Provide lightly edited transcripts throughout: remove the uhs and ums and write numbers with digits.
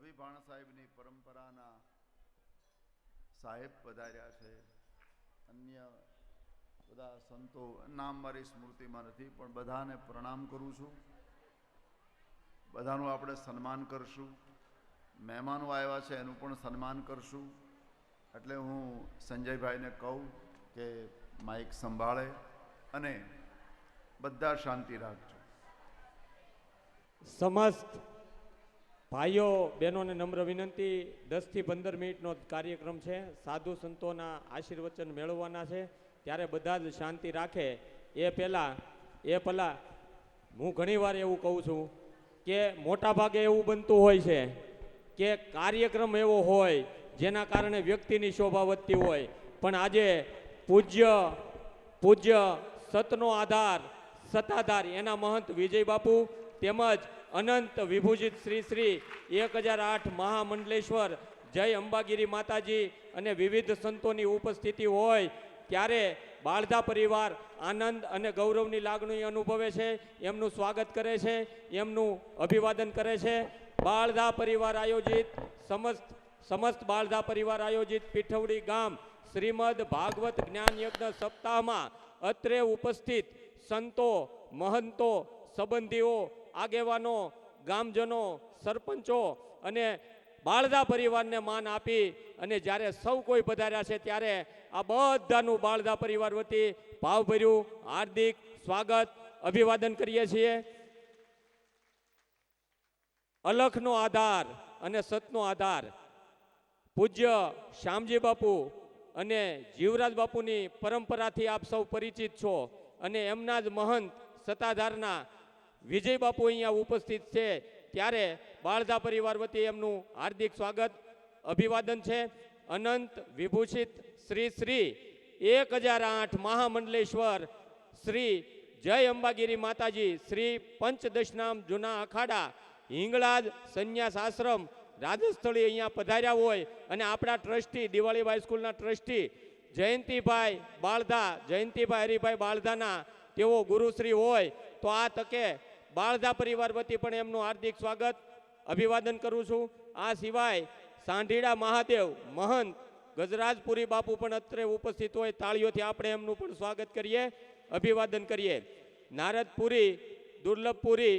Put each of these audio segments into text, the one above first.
અભિભાણ સાહેબની પરંપરાના સાહેબ પધાર્યા છે. અન્ય બધા સંતો, નામ મારી સ્મૃતિમાં નથી, પણ બધાને પ્રણામ કરું છું. બધાનું આપણે સન્માન કરશું. મહેમાનો આવ્યા છે એનું પણ સન્માન કરશું. એટલે હું સંજયભાઈને કહું કે માઇક સંભાળે અને બધા શાંતિ રાખજો. સમસ્ત ભાઈઓ બહેનોને નમ્ર વિનંતી, 10 થી 15 મિનિટનો કાર્યક્રમ છે. સાધુ સંતોના આશીર્વચન મેળવવાના છે, ત્યારે બધા જ શાંતિ રાખે. એ પહેલા હું ઘણીવાર એવું કહું છું કે મોટા ભાગે એવું બનતું હોય છે કે કાર્યક્રમ એવો હોય જેના કારણે વ્યક્તિની શોભા વધતી હોય, પણ આજે પૂજ્ય સતનો આધાર સત્તાધાર એના મહંત વિજય બાપુ તેમજ અનંત વિભૂષિત શ્રી શ્રી 1008 મહામંડલેશ્વર જય અંબાગીરી માતાજી અને વિવિધ સંતોની ઉપસ્થિતિ હોય ત્યારે બાળધા પરિવાર આનંદ અને ગૌરવની લાગણી અનુભવે છે. એમનું સ્વાગત કરે છે, એમનું અભિવાદન કરે છે. બાળધા પરિવાર આયોજિત સમસ્ત બાળધા પરિવાર આયોજિત પીઠવડી ગામ શ્રીમદ ભાગવત જ્ઞાન યજ્ઞ સપ્તાહમાં અત્રે ઉપસ્થિત સંતો, મહંતો, સંબંધીઓ, આગેવાનો, ગામજનો, સરપંચો અને બાળધા પરિવારને માન આપી અને જ્યારે સૌ કોઈ પધાર્યા છે ત્યારે આ બધાનું બાળધા પરિવાર વતી ભાવભર્યું હાર્દિક સ્વાગત અભિવાદન કરીએ છીએ. અલખનો આધાર અને સતનો આધાર પૂજ્ય શ્યામજી બાપુ અને જીવરાજ બાપુની પરંપરાથી આપ સૌ પરિચિત છો અને એમના જ મહંત સત્તાધારના વિજય બાપુ અહીંયા ઉપસ્થિત છે ત્યારે બાળધા પરિવાર વતી એમનું હાર્દિક સ્વાગત અભિવાદન છે. અનંત વિભૂષિત શ્રી શ્રી 1008 મહામંડલેશ્વર શ્રી જય અંબાગીરી માતાજી શ્રી પંચદશનામ જૂના અખાડા હિંગળાજ સંન્યાસ આશ્રમ રાજસ્થળી અહીંયા પધાર્યા હોય અને આપણા ટ્રસ્ટી દિવાળીબાઈ સ્કૂલના ટ્રસ્ટી જયંતિભાઈ હરિભાઈ બાળધાના તેઓ ગુરુશ્રી હોય તો આ તકે બાળધા પરિવાર વતી પણ એમનું હાર્દિક સ્વાગત અભિવાદન કરું છું. આ સિવાય સાંઢીડા મહાદેવ મહંત ગજરાજપુરી બાપુ પણ અત્રે ઉપસ્થિત હોય, તાળીઓથી આપણે એમનું પણ સ્વાગત કરીએ, અભિવાદન કરીએ. નારદપુરી દુર્લભપુરી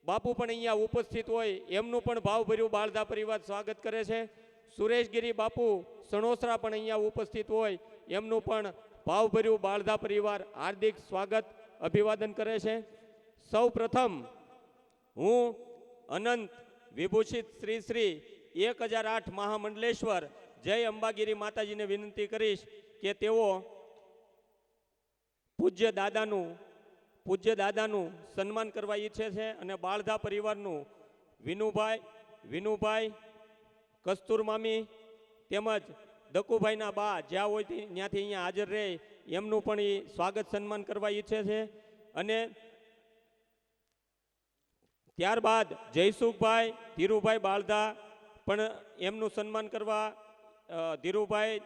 બાપુ પણ અહીંયા ઉપસ્થિત હોય, એમનું પણ ભાવભર્યું બાળધા પરિવાર સ્વાગત કરે છે. સુરેશગીરી બાપુ સણોસરા પણ અહીંયા ઉપસ્થિત હોય, એમનું પણ ભાવભર્યું બાળધા પરિવાર હાર્દિક સ્વાગત અભિવાદન કરે છે. સૌ પ્રથમ હું અનંત વિભૂષિત શ્રી શ્રી 1008 મહામંડલેશ્વર જય અંબાગીરી માતાજીને વિનંતી કરીશ કે તેઓ પૂજ્ય દાદાનું સન્માન કરવા ઈચ્છે છે અને બાળધા પરિવારનું વિનુભાઈ કસ્તુર મામી તેમજ દકુભાઈના બા જ્યાં હોય ત્યાંથી અહીંયા હાજર રહે એમનું પણ સ્વાગત સન્માન કરવા ઈચ્છે છે. અને ત્યારબાદ જયસુખભાઈ ધીરુભાઈ બાળધા પણ એમનું સન્માન કરવા ધીરુભાઈ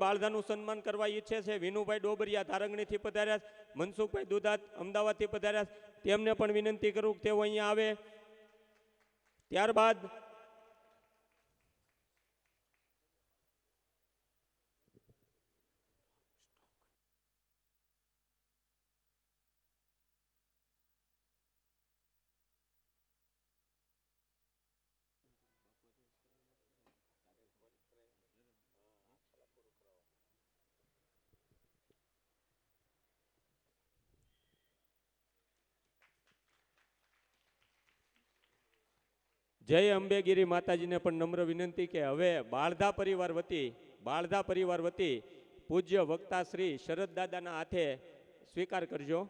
બાળધાનું સન્માન કરવા ઈચ્છે છે. વિનુભાઈ ડોબરિયા ધારંગણીથી પધાર્યા, મનસુખભાઈ દુધાત અમદાવાદથી પધાર્યા, તેમને પણ વિનંતી કરું કે તેઓ અહીંયા આવે. ત્યારબાદ જય અંબેગીરી માતાજીને પણ નમ્ર વિનંતી કે હવે બાળધા પરિવાર વતી પૂજ્ય વક્તા શ્રી શરદ દાદાના હાથે સ્વીકાર કરજો.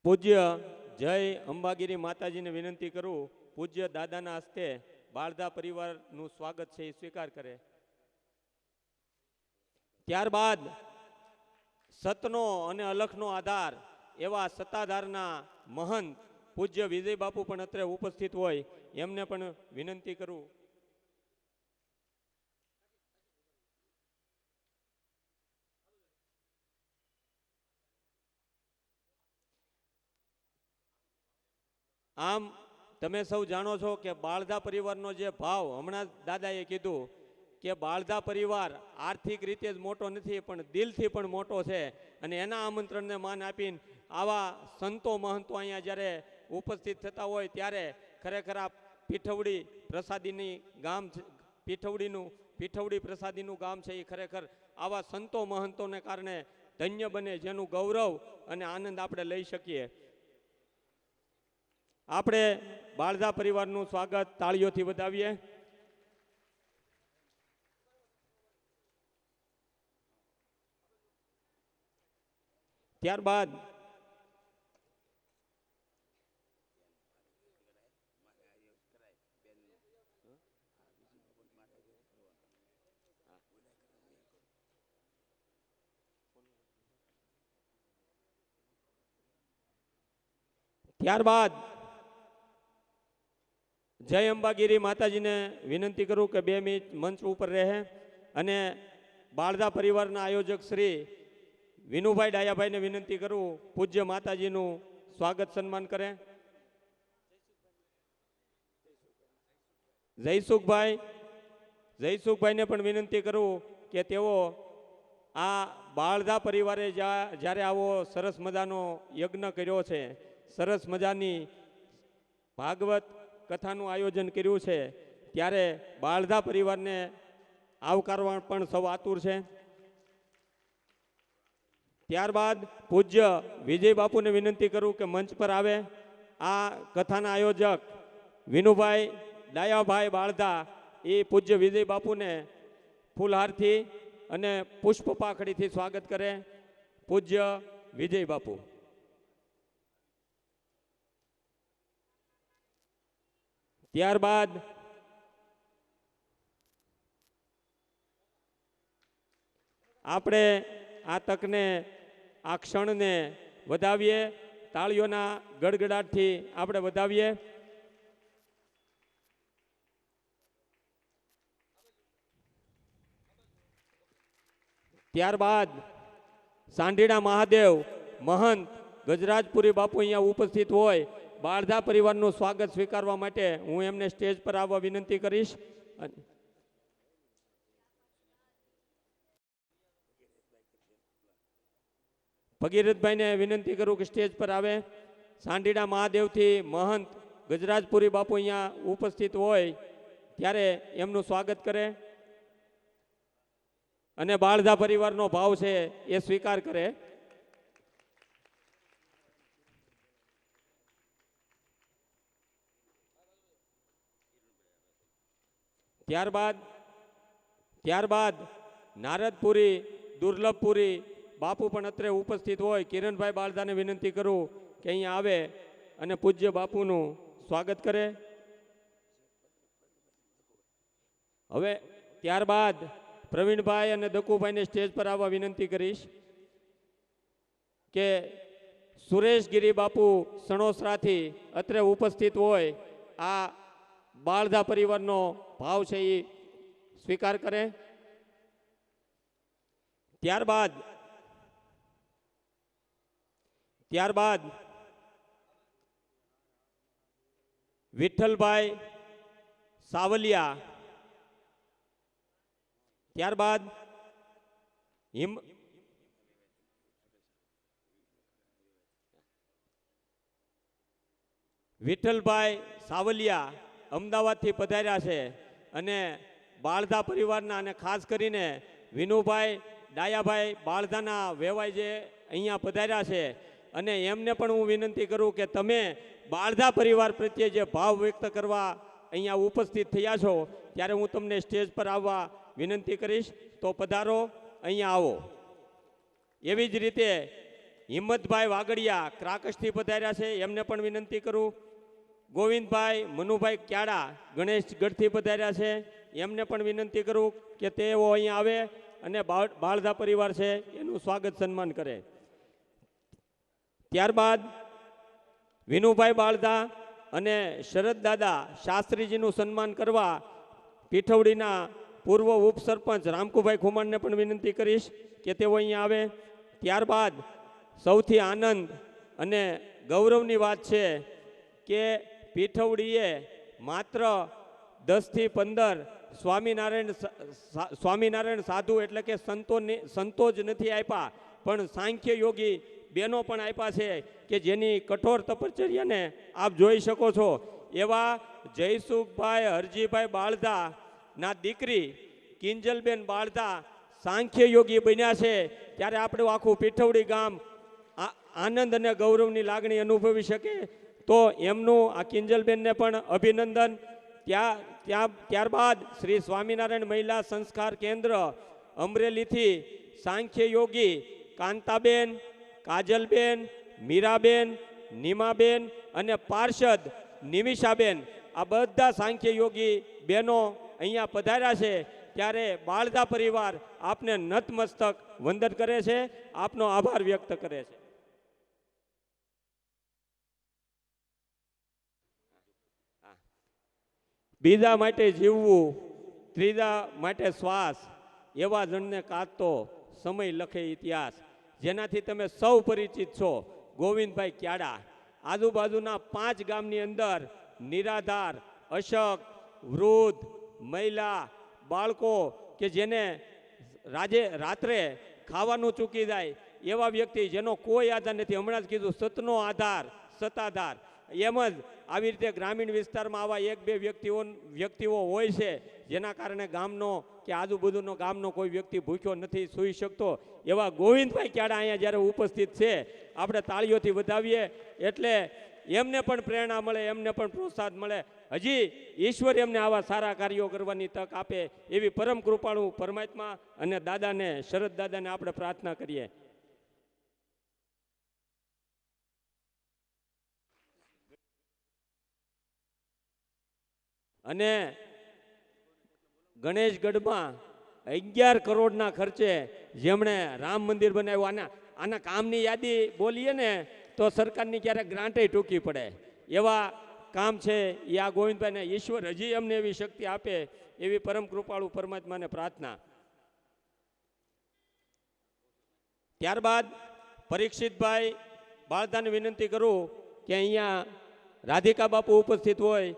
પૂજ્ય જય અંબાગીરી માતાજીને વિનંતી કરું, પૂજ્ય દાદાના હસ્તે બાળદા પરિવારનું સ્વાગત છે એ સ્વીકાર કરે. ત્યારબાદ સતનો અને અલખનો આધાર એવા સત્તાધારના મહંત પૂજ્ય વિજય બાપુ પણ અત્રે ઉપસ્થિત હોય, એમને પણ વિનંતી કરું. આમ તમે સૌ જાણો છો કે બાળદા પરિવારનો જે ભાવ, હમણાં દાદાએ કીધું કે બાળદા પરિવાર આર્થિક રીતે જ મોટો નથી પણ દિલથી પણ મોટો છે, અને એના આમંત્રણને માન આપીને આવા સંતો મહંતો અહીંયા જ્યારે ઉપસ્થિત થતા હોય ત્યારે ખરેખર આ પીઠવડી પ્રસાદીની ગામ, પીઠવડી પ્રસાદીનું ગામ છે એ ખરેખર આવા સંતો મહંતોને કારણે ધન્ય બને, જેનું ગૌરવ અને આનંદ આપણે લઈ શકીએ. આપણે બાળદા પરિવારનું સ્વાગત તાળીઓથી વધાવીએ. ત્યારબાદ જય અંબાગીરી માતાજીને વિનંતી કરું કે 2 મિનિટ મંચ ઉપર રહે અને બાળદા પરિવારના આયોજક શ્રી વિનુભાઈ ડાયાભાઈને વિનંતી કરું પૂજ્ય માતાજીનું સ્વાગત સન્માન કરે. જયસુખભાઈને પણ વિનંતી કરું કે તેઓ આ બાળદા પરિવારે જ્યારે આવો સરસ મજાનો યજ્ઞ કર્યો છે, સરસ મજાની ભાગવત કથાનું આયોજન કર્યું છે, ત્યારે બાળદા પરિવારને આવકારવા પણ સૌ આતુર છે. ત્યારબાદ પૂજ્ય વિજય બાપુને વિનંતી કરું કે મંચ પર આવે. આ કથાના આયોજક વિનુભાઈ ડાયાભાઈ બાળદા એ પૂજ્ય વિજય બાપુને ફૂલહારથી અને પુષ્પ પાખડીથી સ્વાગત કરે. પૂજ્ય વિજય બાપુ. ત્યારબાદ આપણે આ તકને, આ ક્ષણને વધાવીએ, તાળીઓના ગડગડાટથી આપણે વધાવીએ. ત્યારબાદ સાંઢીડા મહાદેવ મહંત ગજરાજપુરી બાપુ અહીંયા ઉપસ્થિત હોય, બાળદા પરિવારનું સ્વાગત સ્વીકારવા માટે હું એમને સ્ટેજ પર આવવા વિનંતી કરીશ. ભગીરથભાઈને વિનંતી કરું કે સ્ટેજ પર આવે. સાંઢીડા મહાદેવથી મહંત ગજરાજપુરી બાપુ અહીંયા ઉપસ્થિત હોય ત્યારે એમનું સ્વાગત કરે અને બાળદા પરિવારનો ભાવ છે એ સ્વીકાર કરે. ત્યારબાદ નારદપુરી, દુર્લભપુરી બાપુ પણ અત્રે ઉપસ્થિત હોય. કિરણભાઈ બાળદાને વિનંતી કરું કે અહીંયા આવે અને પૂજ્ય બાપુનું સ્વાગત કરે. હવે ત્યારબાદ પ્રવીણભાઈ અને દકુભાઈને સ્ટેજ પર આવવા વિનંતી કરીશ કે સુરેશગીરી બાપુ સણોસરાથી અત્રે ઉપસ્થિત હોય, આ બાળદા પરિવારનો ભાવ છે એ સ્વીકાર કરે. ત્યારબાદ વિઠ્ઠલભાઈ સાવલિયા, ત્યારબાદ વિઠ્ઠલભાઈ સાવલિયા અમદાવાદથી પધાર્યા છે અને બાળદા પરિવારના અને ખાસ કરીને વિનુભાઈ ડાયાભાઈ બાળદાના વેવાય જે અહીંયા પધાર્યા છે, અને એમને પણ હું વિનંતી કરું કે તમે બાળદા પરિવાર પ્રત્યે જે ભાવ વ્યક્ત કરવા અહીંયા ઉપસ્થિત થયા છો ત્યારે હું તમને સ્ટેજ પર આવવા વિનંતી કરીશ. તો પધારો, અહીંયા આવો. એવી જ રીતે હિંમતભાઈ વાગડિયા ક્રાકસથી પધાર્યા છે, એમને પણ વિનંતી કરું. ગોવિંદભાઈ મનુભાઈ ક્યાડા ગણેશગઢથી પધાર્યા છે, એમને પણ વિનંતી કરું કે તેઓ અહીંયા આવે અને બાળધા પરિવાર છે એનું સ્વાગત સન્માન કરે. ત્યારબાદ વિનુભાઈ બાળધા અને શરદ દાદા શાસ્ત્રીજીનું સન્માન કરવા પીઠવડીના પૂર્વ ઉપસરપંચ રામકુભાઈ ખુમાણને પણ વિનંતી કરીશ કે તેઓ અહીંયા આવે. ત્યારબાદ સૌથી આનંદ અને ગૌરવની વાત છે કે પીઠવડીએ માત્ર 10 થી 15 સ્વામિનારાયણ સાધુ એટલે કે સંતો જ નથી આપ્યા, પણ સાંખ્ય યોગી બહેનો પણ આપ્યા છે કે જેની કઠોર તપશ્ચર્યાને આપ જોઈ શકો છો. એવા જયસુખભાઈ હરજીભાઈ બાળધા ના દીકરી કિંજલબેન બાળધા સાંખ્ય યોગી બન્યા છે, ત્યારે આપણું આખું પીઠવડી ગામ આનંદ અને ગૌરવની લાગણી અનુભવી શકે. તો એમનું આ કિંજલબેનને પણ અભિનંદન. ત્યારબાદ શ્રી સ્વામિનારાયણ મહિલા સંસ્કાર કેન્દ્ર અમરેલીથી સાંખ્ય યોગી કાંતાબેન, કાજલબેન, મીરાબેન, નીમાબેન અને પાર્ષદ નિમિષાબેન, આ બધા સાંખ્ય યોગી બહેનો અહીંયા પધાર્યા છે, ત્યારે બાળધા પરિવાર આપને નતમસ્તક વંદન કરે છે, આપનો આભાર વ્યક્ત કરે છે. બીજા માટે જીવવું, ત્રીજા માટે શ્વાસ, એવા જણને કાઢતો સમય લખે ઇતિહાસ. જેનાથી તમે સૌ પરિચિત છો. ગોવિંદભાઈ ક્યાડા આજુબાજુના 5 ગામની અંદર નિરાધાર, અશક્ત, વૃદ્ધ, મહિલા, બાળકો કે જેને રાત્રે ખાવાનું ચૂકી જાય એવા વ્યક્તિ જેનો કોઈ આધાર નથી. હમણાં જ કીધું સતનો આધાર સત્તાધાર. એમ જ આવી રીતે ગ્રામીણ વિસ્તારમાં આવા 1-2 વ્યક્તિઓ હોય છે જેના કારણે ગામનો કે આજુબાજુનો ગામનો કોઈ વ્યક્તિ ભૂખ્યો નથી સૂઈ શકતો. એવા ગોવિંદભાઈ ક્યાડા અહીંયા જ્યારે ઉપસ્થિત છે, આપણે તાળીઓથી વધાવીએ એટલે એમને પણ પ્રેરણા મળે, એમને પણ પ્રોત્સાહન મળે. હજી ઈશ્વર એમને આવા સારા કાર્યો કરવાની તક આપે એવી પરમ કૃપાળુ પરમાત્મા અને દાદાને, શરદ દાદાને આપણે પ્રાર્થના કરીએ. અને ગણેશગઢમાં 11 કરોડના ખર્ચે જેમણે રામ મંદિર બનાવ્યું, આના કામની યાદી બોલીએ ને તો સરકારની ક્યારેક ગ્રાન્ટે ટૂંકી પડે એવા કામ છે એ આ ગોવિંદભાઈને. ઈશ્વર હજી અમને એવી શક્તિ આપે એવી પરમ કૃપાળુ પરમાત્માને પ્રાર્થના. ત્યારબાદ પરીક્ષિતભાઈ બાળધાને વિનંતી કરું કે અહીંયા રાધિકા બાપુ ઉપસ્થિત હોય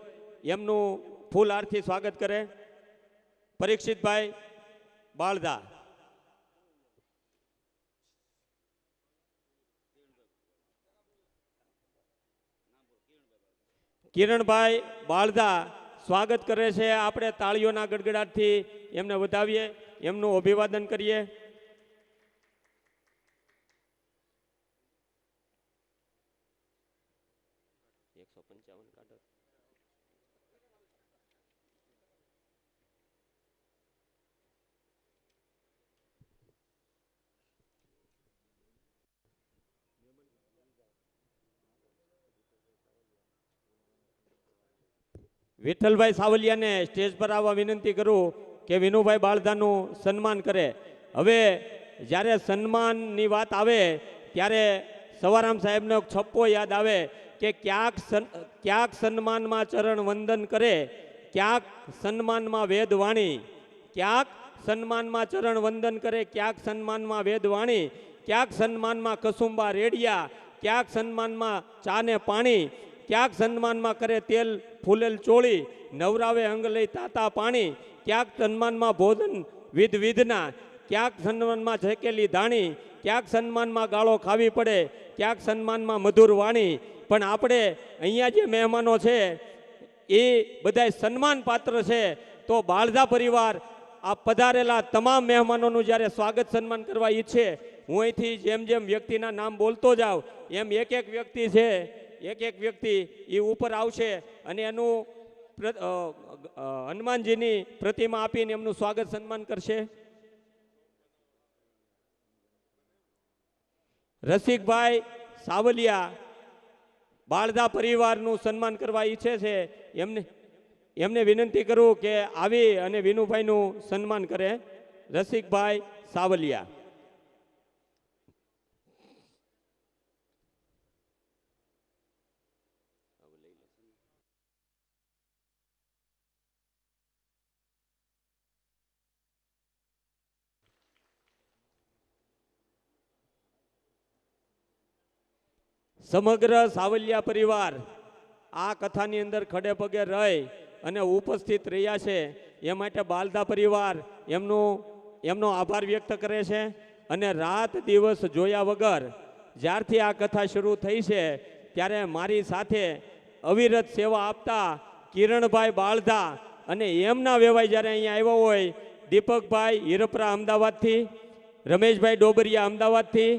એમનું ફૂલ હારથી સ્વાગત કરે. પરીક્ષિતભાઈ બાળધા. કિરણભાઈ બાળધા સ્વાગત કરે છે. આપણે તાળીઓના ગડગડાટથી એમને વધાવીએ, એમનું અભિવાદન કરીએ. વિઠ્ઠલભાઈ સાવલિયાને સ્ટેજ પર આવવા વિનંતી કરું કે વિનુભાઈ બાળધાનું સન્માન કરે. હવે જ્યારે સન્માનની વાત આવે ત્યારે સવારામ સાહેબનો છપ્પો યાદ આવે કે ક્યાંક સન્માનમાં ચરણ વંદન કરે, ક્યાંક સન્માનમાં વેદવાણી, ક્યાંક સન્માનમાં ચરણ વંદન કરે, ક્યાંક સન્માનમાં વેદવાણી, ક્યાંક સન્માનમાં કસુંબા રેડિયા, ક્યાંક સન્માનમાં ચા ને પાણી, ક્યાંક સન્માનમાં કરે તેલ ફૂલેલ ચોળી, નવરાવે અંગ લઈ તાતા પાણી, ક્યાંક સન્માનમાં ભોજન વિધના, ક્યાંક સન્માનમાં ઝેકેલી ધાણી, ક્યાંક સન્માનમાં ગાળો ખાવી પડે, ક્યાંક સન્માનમાં મધુર વાણી. પણ આપણે અહીંયા જે મહેમાનો છે એ બધાય સન્માન પાત્ર છે. તો બાળધા પરિવાર આ પધારેલા તમામ મહેમાનોનું જ્યારે સ્વાગત સન્માન કરવા ઈચ્છે, હું અહીંથી જેમ જેમ વ્યક્તિના નામ બોલતો જાઉં એમ એક વ્યક્તિ છે, એક વ્યક્તિ એ ઉપર આવશે અને એનું હનુમાનજીની પ્રતિમા આપીને એમનું સ્વાગત સન્માન કરશે. રસિકભાઈ સાવલિયા બાળધા પરિવારનું સન્માન કરવા ઈચ્છે છે એમને વિનંતી કરું કે આવી અને વિનુભાઈનું સન્માન કરે. રસિકભાઈ સાવલિયા. સમગ્ર સાવલિયા પરિવાર આ કથાની અંદર ખડે પગે રહી અને ઉપસ્થિત રહ્યા છે એ માટે બાલધા પરિવાર એમનો આભાર વ્યક્ત કરે છે. અને રાત દિવસ જોયા વગર જ્યારથી આ કથા શરૂ થઈ છે ત્યારે મારી સાથે અવિરત સેવા આપતા કિરણભાઈ બાળધા અને એમના વેવાઈ જ્યારે અહીંયા આવ્યા હોય દીપકભાઈ હિરપરા અમદાવાદથી, રમેશભાઈ ડોબરિયા અમદાવાદથી,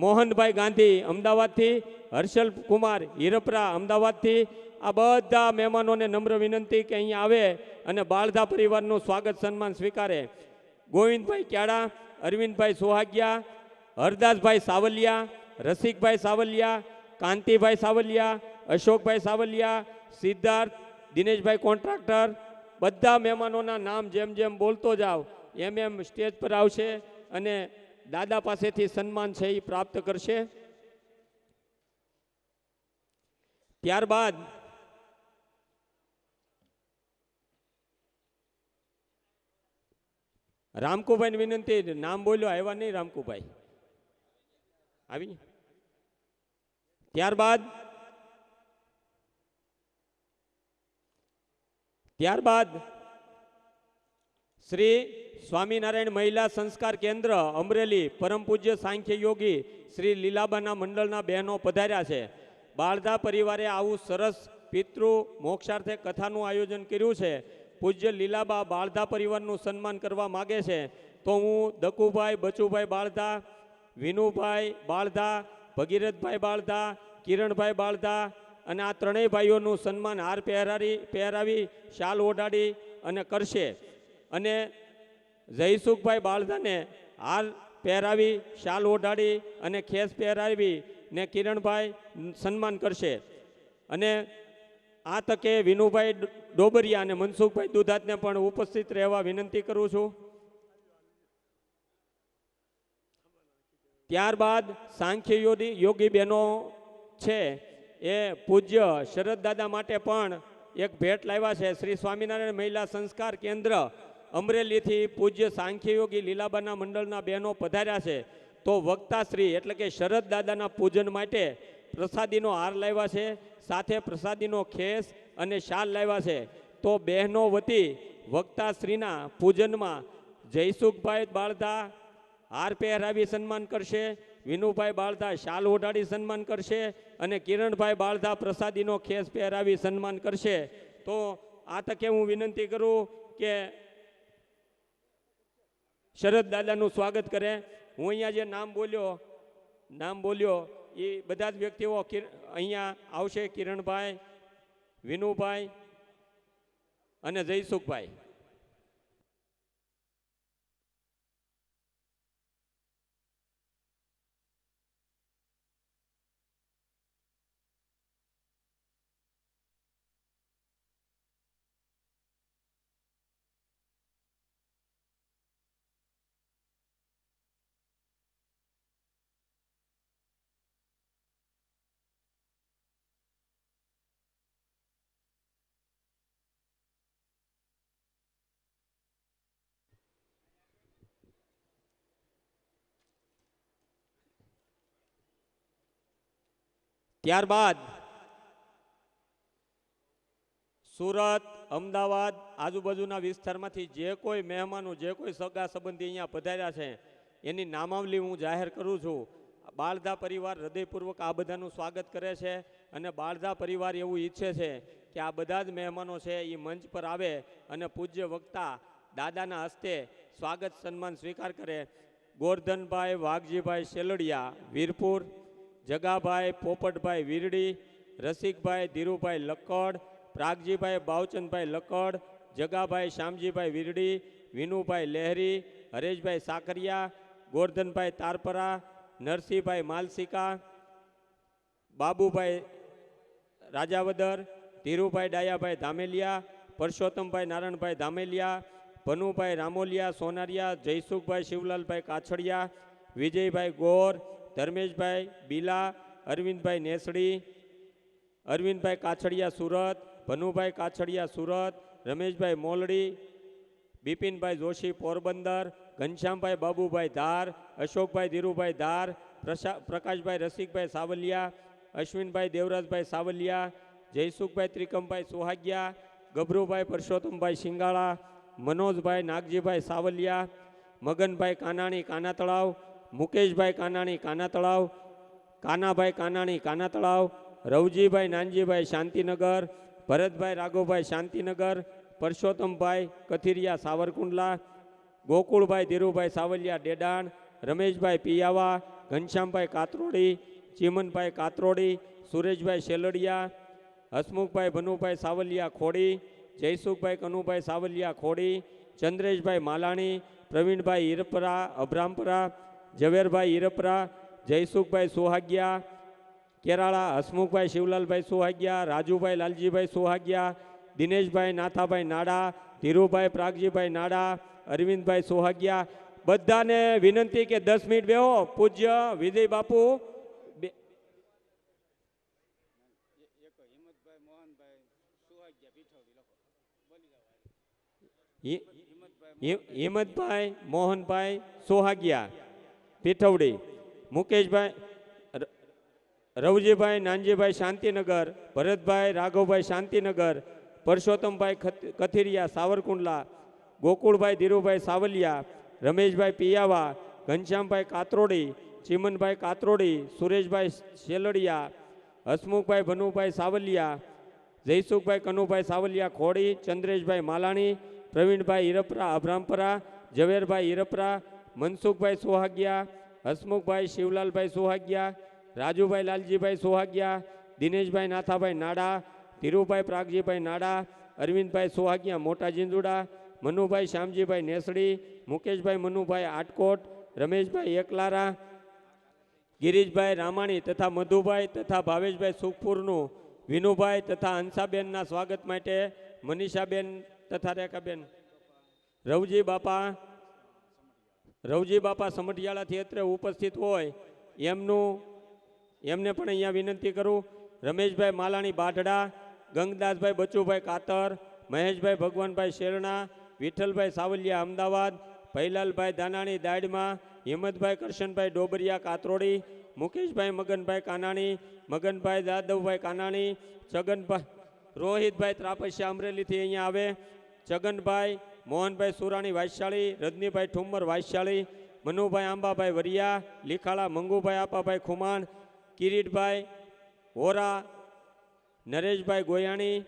મોહનભાઈ ગાંધી અમદાવાદથી, હર્ષલ કુમાર હિરપરા અમદાવાદથી, આ બધા મહેમાનોને નમ્ર વિનંતી કે અહીંયા આવે અને બાળધા પરિવારનું સ્વાગત સન્માન સ્વીકારે. ગોવિંદભાઈ ક્યાડા, અરવિંદભાઈ સોહાગિયા, હરદાસભાઈ સાવલિયા, રસિકભાઈ સાવલિયા, કાંતિભાઈ સાવલિયા, અશોકભાઈ સાવલિયા, સિદ્ધાર્થ, દિનેશભાઈ કોન્ટ્રાક્ટર, બધા મહેમાનોના નામ જેમ જેમ બોલતો જાવ એમ સ્ટેજ પર આવશે અને દાદા પાસેથી સન્માન છે એ પ્રાપ્ત કરશે. ત્યારબાદ રામકુભાઈ વિનંતી, નામ બોલ્યો, આવ્યા નહીં રામકુભાઈ? આવી. ત્યારબાદ શ્રી સ્વામિનારાયણ મહિલા સંસ્કાર કેન્દ્ર અમરેલી પરમ પૂજ્ય સાંખ્ય યોગી શ્રી લીલાબાના મંડળના બહેનો પધાર્યા છે. બાળધા પરિવારે આવું સરસ પિતૃ મોક્ષાર્થે કથાનું આયોજન કર્યું છે. પૂજ્ય લીલાબા બાળધા પરિવારનું સન્માન કરવા માગે છે. તો હું દકુભાઈ બચુભાઈ બાળધા, વિનુભાઈ બાળધા, ભગીરથભાઈ બાળધા, કિરણભાઈ બાળધા અને આ ત્રણેય ભાઈઓનું સન્માન હાર પહેરાવી શાલ ઓઢાડી અને કરશે. અને જયસુખભાઈ બાળધાને હાર પહેરાવી શાલ ઓઢાડી અને ખેસ પહેરાવી ને કિરણભાઈ સન્માન કરશે. અને આ તકે વિનુભાઈ ડોબરિયા અને મનસુખભાઈ દુધાતને પણ ઉપસ્થિત રહેવા વિનંતી કરું છું. ત્યારબાદ સાંખ્ય યોગી બહેનો છે એ પૂજ્ય શરદ દાદા માટે પણ એક ભેટ લાવ્યા છે. શ્રી સ્વામિનારાયણ મહિલા સંસ્કાર કેન્દ્ર અમરેલીથી પૂજ્ય સાંખ્ય યોગી લીલાબાના મંડળના બહેનો પધાર્યા છે. તો વક્તાશ્રી એટલે કે શરદ દાદાના પૂજન માટે પ્રસાદીનો હાર લાવ્યા છે, સાથે પ્રસાદીનો ખેસ અને શાલ લાવ્યા છે. તો બહેનો વતી વક્તાશ્રીના પૂજનમાં જયસુખભાઈ બાળધા હાર પહેરાવી સન્માન કરશે, વિનુભાઈ બાળધા શાલ ઓઢાડી સન્માન કરશે અને કિરણભાઈ બાળધા પ્રસાદીનો ખેસ પહેરાવી સન્માન કરશે. તો આ તકે હું વિનંતી કરું કે શરદ દાદાનું સ્વાગત કરે. હું અહીંયા જે નામ બોલ્યો એ બધા જ વ્યક્તિઓ અહીંયા આવશે. કિરણભાઈ, વિનુભાઈ અને જયસુખભાઈ. ત્યારબાદ સુરત, અમદાવાદ આજુબાજુના વિસ્તારમાંથી જે કોઈ મહેમાનો, જે કોઈ સગા સંબંધી અહીંયા પધાર્યા છે એની નામાવલી હું જાહેર કરું છું. બાળધા પરિવાર હૃદયપૂર્વક આ બધાનું સ્વાગત કરે છે અને બાળધા પરિવાર એવું ઈચ્છે છે કે આ બધા જ મહેમાનો છે એ મંચ પર આવે અને પૂજ્ય વક્તા દાદાના હસ્તે સ્વાગત સન્માન સ્વીકાર કરે. ગોરધનભાઈ વાઘજીભાઈ શેલડિયા વીરપુર, જગાભાઈ પોપટભાઈ વીરડી, રસિકભાઈ ધીરુભાઈ લક્કડ, પ્રાગજીભાઈ બાવચંદભાઈ લક્કડ, જગાભાઈ શ્યામજીભાઈ વીરડી, વિનુભાઈ લહેરી, હરેશભાઈ સાકરિયા, ગોરધનભાઈ તારપરા, નરસિંહભાઈ માલસિકા, બાબુભાઈ રાજાવદર, ધીરુભાઈ ડાયાભાઈ ધામેલિયા, પરસોત્તમભાઈ નારણભાઈ ધામેલિયા, ભનુભાઈ રામોલિયા સોનારિયા, જયસુખભાઈ શિવલાલભાઈ કાછડિયા, વિજયભાઈ ગોર, ધર્મેશભાઈ બીલા, અરવિંદભાઈ નેસડી, અરવિંદભાઈ કાછડિયા સુરત, ભનુભાઈ કાછડિયા સુરત, રમેશભાઈ મોલડી, બિપિનભાઈ જોશી પોરબંદર, ઘનશ્યામભાઈ બાબુભાઈ ધાર, અશોકભાઈ ધીરુભાઈ ધાર, પ્રકાશભાઈ રસિકભાઈ સાવલિયા, અશ્વિનભાઈ દેવરાજભાઈ સાવલિયા, જયસુખભાઈ ત્રિકમભાઈ સુહાગિયા, ગભરુભાઈ પરસોત્તમભાઈ શિંગાળા, મનોજભાઈ નાગજીભાઈ સાવલિયા, મગનભાઈ કાનાણી કાના તળાવ, મુકેશભાઈ કાનાણી કાના તળાવ, કાનાભાઈ કાનાણી કાના તળાવ, રવજીભાઈ નાનજીભાઈ શાંતિનગર, ભરતભાઈ રાઘવભાઈ શાંતિનગર, પરસોત્તમભાઈ કથિરિયા સાવરકુંડલા, ગોકુળભાઈ ધીરુભાઈ સાવલિયા ડેડાણ, રમેશભાઈ પિયાવા, ઘનશ્યામભાઈ કાતરોડી, ચીમનભાઈ કાતરોડી, સુરેશભાઈ શેલડિયા, હસમુખભાઈ ભનુભાઈ સાવલિયા ખોડી, જયસુખભાઈ કનુભાઈ સાવલિયા ખોડી, ચંદ્રેશભાઈ માલાણી, પ્રવીણભાઈ હિરપરા અભરામપરા, ઝવેરભાઈ હિરપરા, જયસુખભાઈ સુહાગિયા કેરાળા, હસમુખભાઈ શિવલાલભાઈ સુહાગિયા, રાજુભાઈ લાલજીભાઈ સુહાગિયા, દિનેશભાઈ નાથાભાઈ નાડા, ધીરુભાઈ પ્રાગજીભાઈ નાડા, અરવિંદભાઈ સુહાગિયા. બધાને વિનંતી કે 10 મિનિટ બેહો. પૂજ્ય વિજય બાપુ હિંમતભાઈ મોહનભાઈ સોહાગિયા પીઠવડી, મુકેશભાઈ રવજીભાઈ નાનજીભાઈ શાંતિનગર, ભરતભાઈ રાઘવભાઈ શાંતિનગર, પરસોત્તમભાઈ કથિરિયા સાવરકુંડલા, ગોકુળભાઈ ધીરુભાઈ સાવલિયા, રમેશભાઈ પિયાવા, ઘનશ્યામભાઈ કાતરોડી, ચીમનભાઈ કાતરોડી, સુરેશભાઈ શેલડિયા, હસમુખભાઈ ભનુભાઈ સાવલિયા, જયસુખભાઈ કનુભાઈ સાવલિયા ખોડી, ચંદ્રેશભાઈ માલાણી, પ્રવીણભાઈ હિરપરા અભરામપરા, ઝવેરભાઈ હિરપરા, મનસુખભાઈ સોહાગિયા, હસમુખભાઈ શિવલાલભાઈ સોહાગિયા, રાજુભાઈ લાલજીભાઈ સોહાગિયા, દિનેશભાઈ નાથાભાઈ નાડા, ધીરુભાઈ પ્રાગજીભાઈ નાડા, અરવિંદભાઈ સોહાગિયા મોટા જીંદુડા, મનુભાઈ શ્યામજીભાઈ નેસડી, મુકેશભાઈ મનુભાઈ આટકોટ, રમેશભાઈ એકલારા, ગિરીશભાઈ રામાણી તથા મધુભાઈ તથા ભાવેશભાઈ સુખપુરનું, વિનુભાઈ તથા હંસાબેનના સ્વાગત માટે મનીષાબેન તથા રેખાબેન, રવજી બાપા સમઢિયાળાથી અત્રે ઉપસ્થિત હોય એમને પણ અહીંયા વિનંતી કરું. રમેશભાઈ માલાણી બાઢડા, ગંગદાસભાઈ બચુભાઈ કાતર, મહેશભાઈ ભગવાનભાઈ શેરણા, વિઠ્ઠલભાઈ સાવલિયા અમદાવાદ, ભૈલાલભાઈ દાનાણી દાયડમાં, હિંમતભાઈ કરશનભાઈ ડોબરિયા કાતરોડી, મુકેશભાઈ મગનભાઈ કાનાણી, મગનભાઈ જાદવભાઈ કાનાણી, છગનભાઈ રોહિતભાઈ ત્રાપસ્યા અમરેલીથી અહીંયા આવે, છગનભાઈ મોહનભાઈ સુરાણી વાયશાળી, રજનીભાઈ ઠુમ્મર વાયશાળી, મનુભાઈ આંબાભાઈ વરિયા, લીખાળા મંગુભાઈ આપાભાઈ ખુમાણ, કિરીટભાઈ હોરા, નરેશભાઈ ગોયાણી,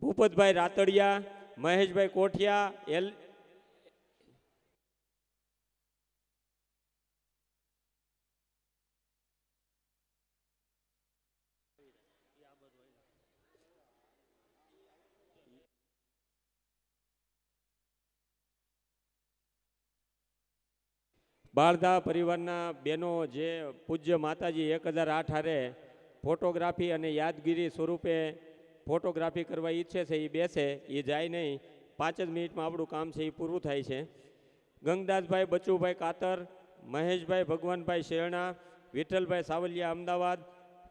ભૂપતભાઈ રાતડિયા, મહેશભાઈ કોઠિયા, બાળદા પરિવારના બહેનો જે પૂજ્ય માતાજી 1008 હારે ફોટોગ્રાફી અને યાદગીરી સ્વરૂપે ફોટોગ્રાફી કરવા ઈચ્છે છે એ બેસે, એ જાય નહીં. 5 જ મિનિટમાં આપણું કામ છે એ પૂરું થાય છે. ગંગદાસભાઈ બચુભાઈ કાતર, મહેશભાઈ ભગવાનભાઈ શેરણા, વિઠ્ઠલભાઈ સાવલિયા અમદાવાદ,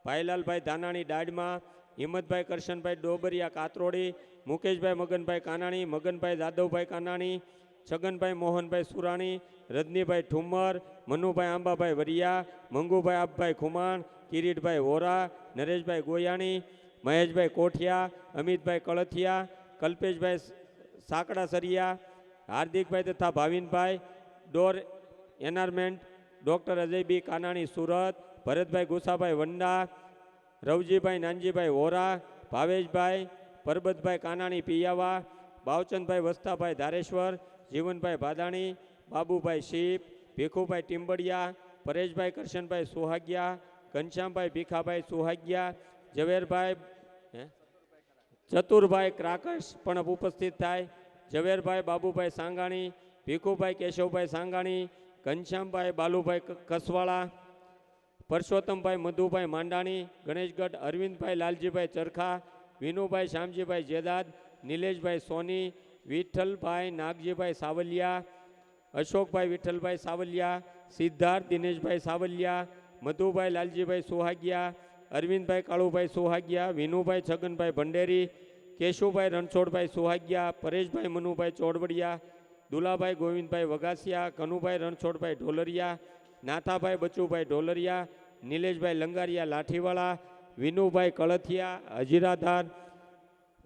ભાઈલાલભાઈ ધાનાણી દાડમાં, હિંમતભાઈ કરશનભાઈ ડોબરિયા કાતરોડી, મુકેશભાઈ મગનભાઈ કાનાણી, મગનભાઈ જાદવભાઈ કાનાણી, છગનભાઈ મોહનભાઈ સુરાણી, રજનીભાઈ ઠુમ્મર, મનુભાઈ આંબાભાઈ વરિયા, મંગુભાઈ આપભાઈ ખુમાણ, કિરીટભાઈ હોરા, નરેશભાઈ ગોયાણી, મહેશભાઈ કોઠિયા, અમિતભાઈ કળથિયા, કલ્પેશભાઈ સાકડા સરિયા, હાર્દિકભાઈ તથા ભાવિનભાઈ, ડોર એનારમેન્ટ, ડૉક્ટર અજયબી કાનાણી સુરત, ભરતભાઈ ગુસાભાઈ વંડા, રવજીભાઈ નાનજીભાઈ હોરા, ભાવેશભાઈ પરબતભાઈ કાનાણી પિયાવા, બાવચંદભાઈ વસ્તાભાઈ ધારેશ્વર, જીવનભાઈ ભાદાણી, બાબુભાઈ શીપ, ભીખુભાઈ ટીમ્બડિયા, પરેશભાઈ કરશનભાઈ સુહાગિયા, ઘનશ્યામભાઈ ભીખાભાઈ સુહાગિયા, ઝવેરભાઈ ચતુરભાઈ ક્રાકશ પણ ઉપસ્થિત થાય, ઝવેરભાઈ બાબુભાઈ સાંગાણી, ભીખુભાઈ કેશવભાઈ સાંગાણી, ઘનશ્યામભાઈ બાલુભાઈ કસવાળા, પરસોત્તમભાઈ મધુભાઈ માંડાણી, ગણેશગઢ અરવિંદભાઈ લાલજીભાઈ ચરખા, વિનુભાઈ શ્યામજીભાઈ જેદાદ, નિલેશભાઈ સોની, વિઠ્ઠલભાઈ નાગજીભાઈ સાવલિયા, અશોકભાઈ વિઠ્ઠલભાઈ સાવલિયા, સિદ્ધાર્થ દિનેશભાઈ સાવલિયા, મધુભાઈ લાલજીભાઈ સુહાગિયા, અરવિંદભાઈ કાળુભાઈ સુહાગિયા, વિનુભાઈ છગનભાઈ ભંડેરી, કેશુભાઈ રણછોડભાઈ સુહાગિયા, પરેશભાઈ મનુભાઈ ચોડવડિયા, દુલાભાઈ ગોવિંદભાઈ વગાસિયા, કનુભાઈ રણછોડભાઈ ઢોલરિયા, નાથાભાઈ બચુભાઈ ઢોલરિયા, નિલેશભાઈ લંગારિયા લાઠીવાળા, વિનુભાઈ કળથિયા હજીરાધાર,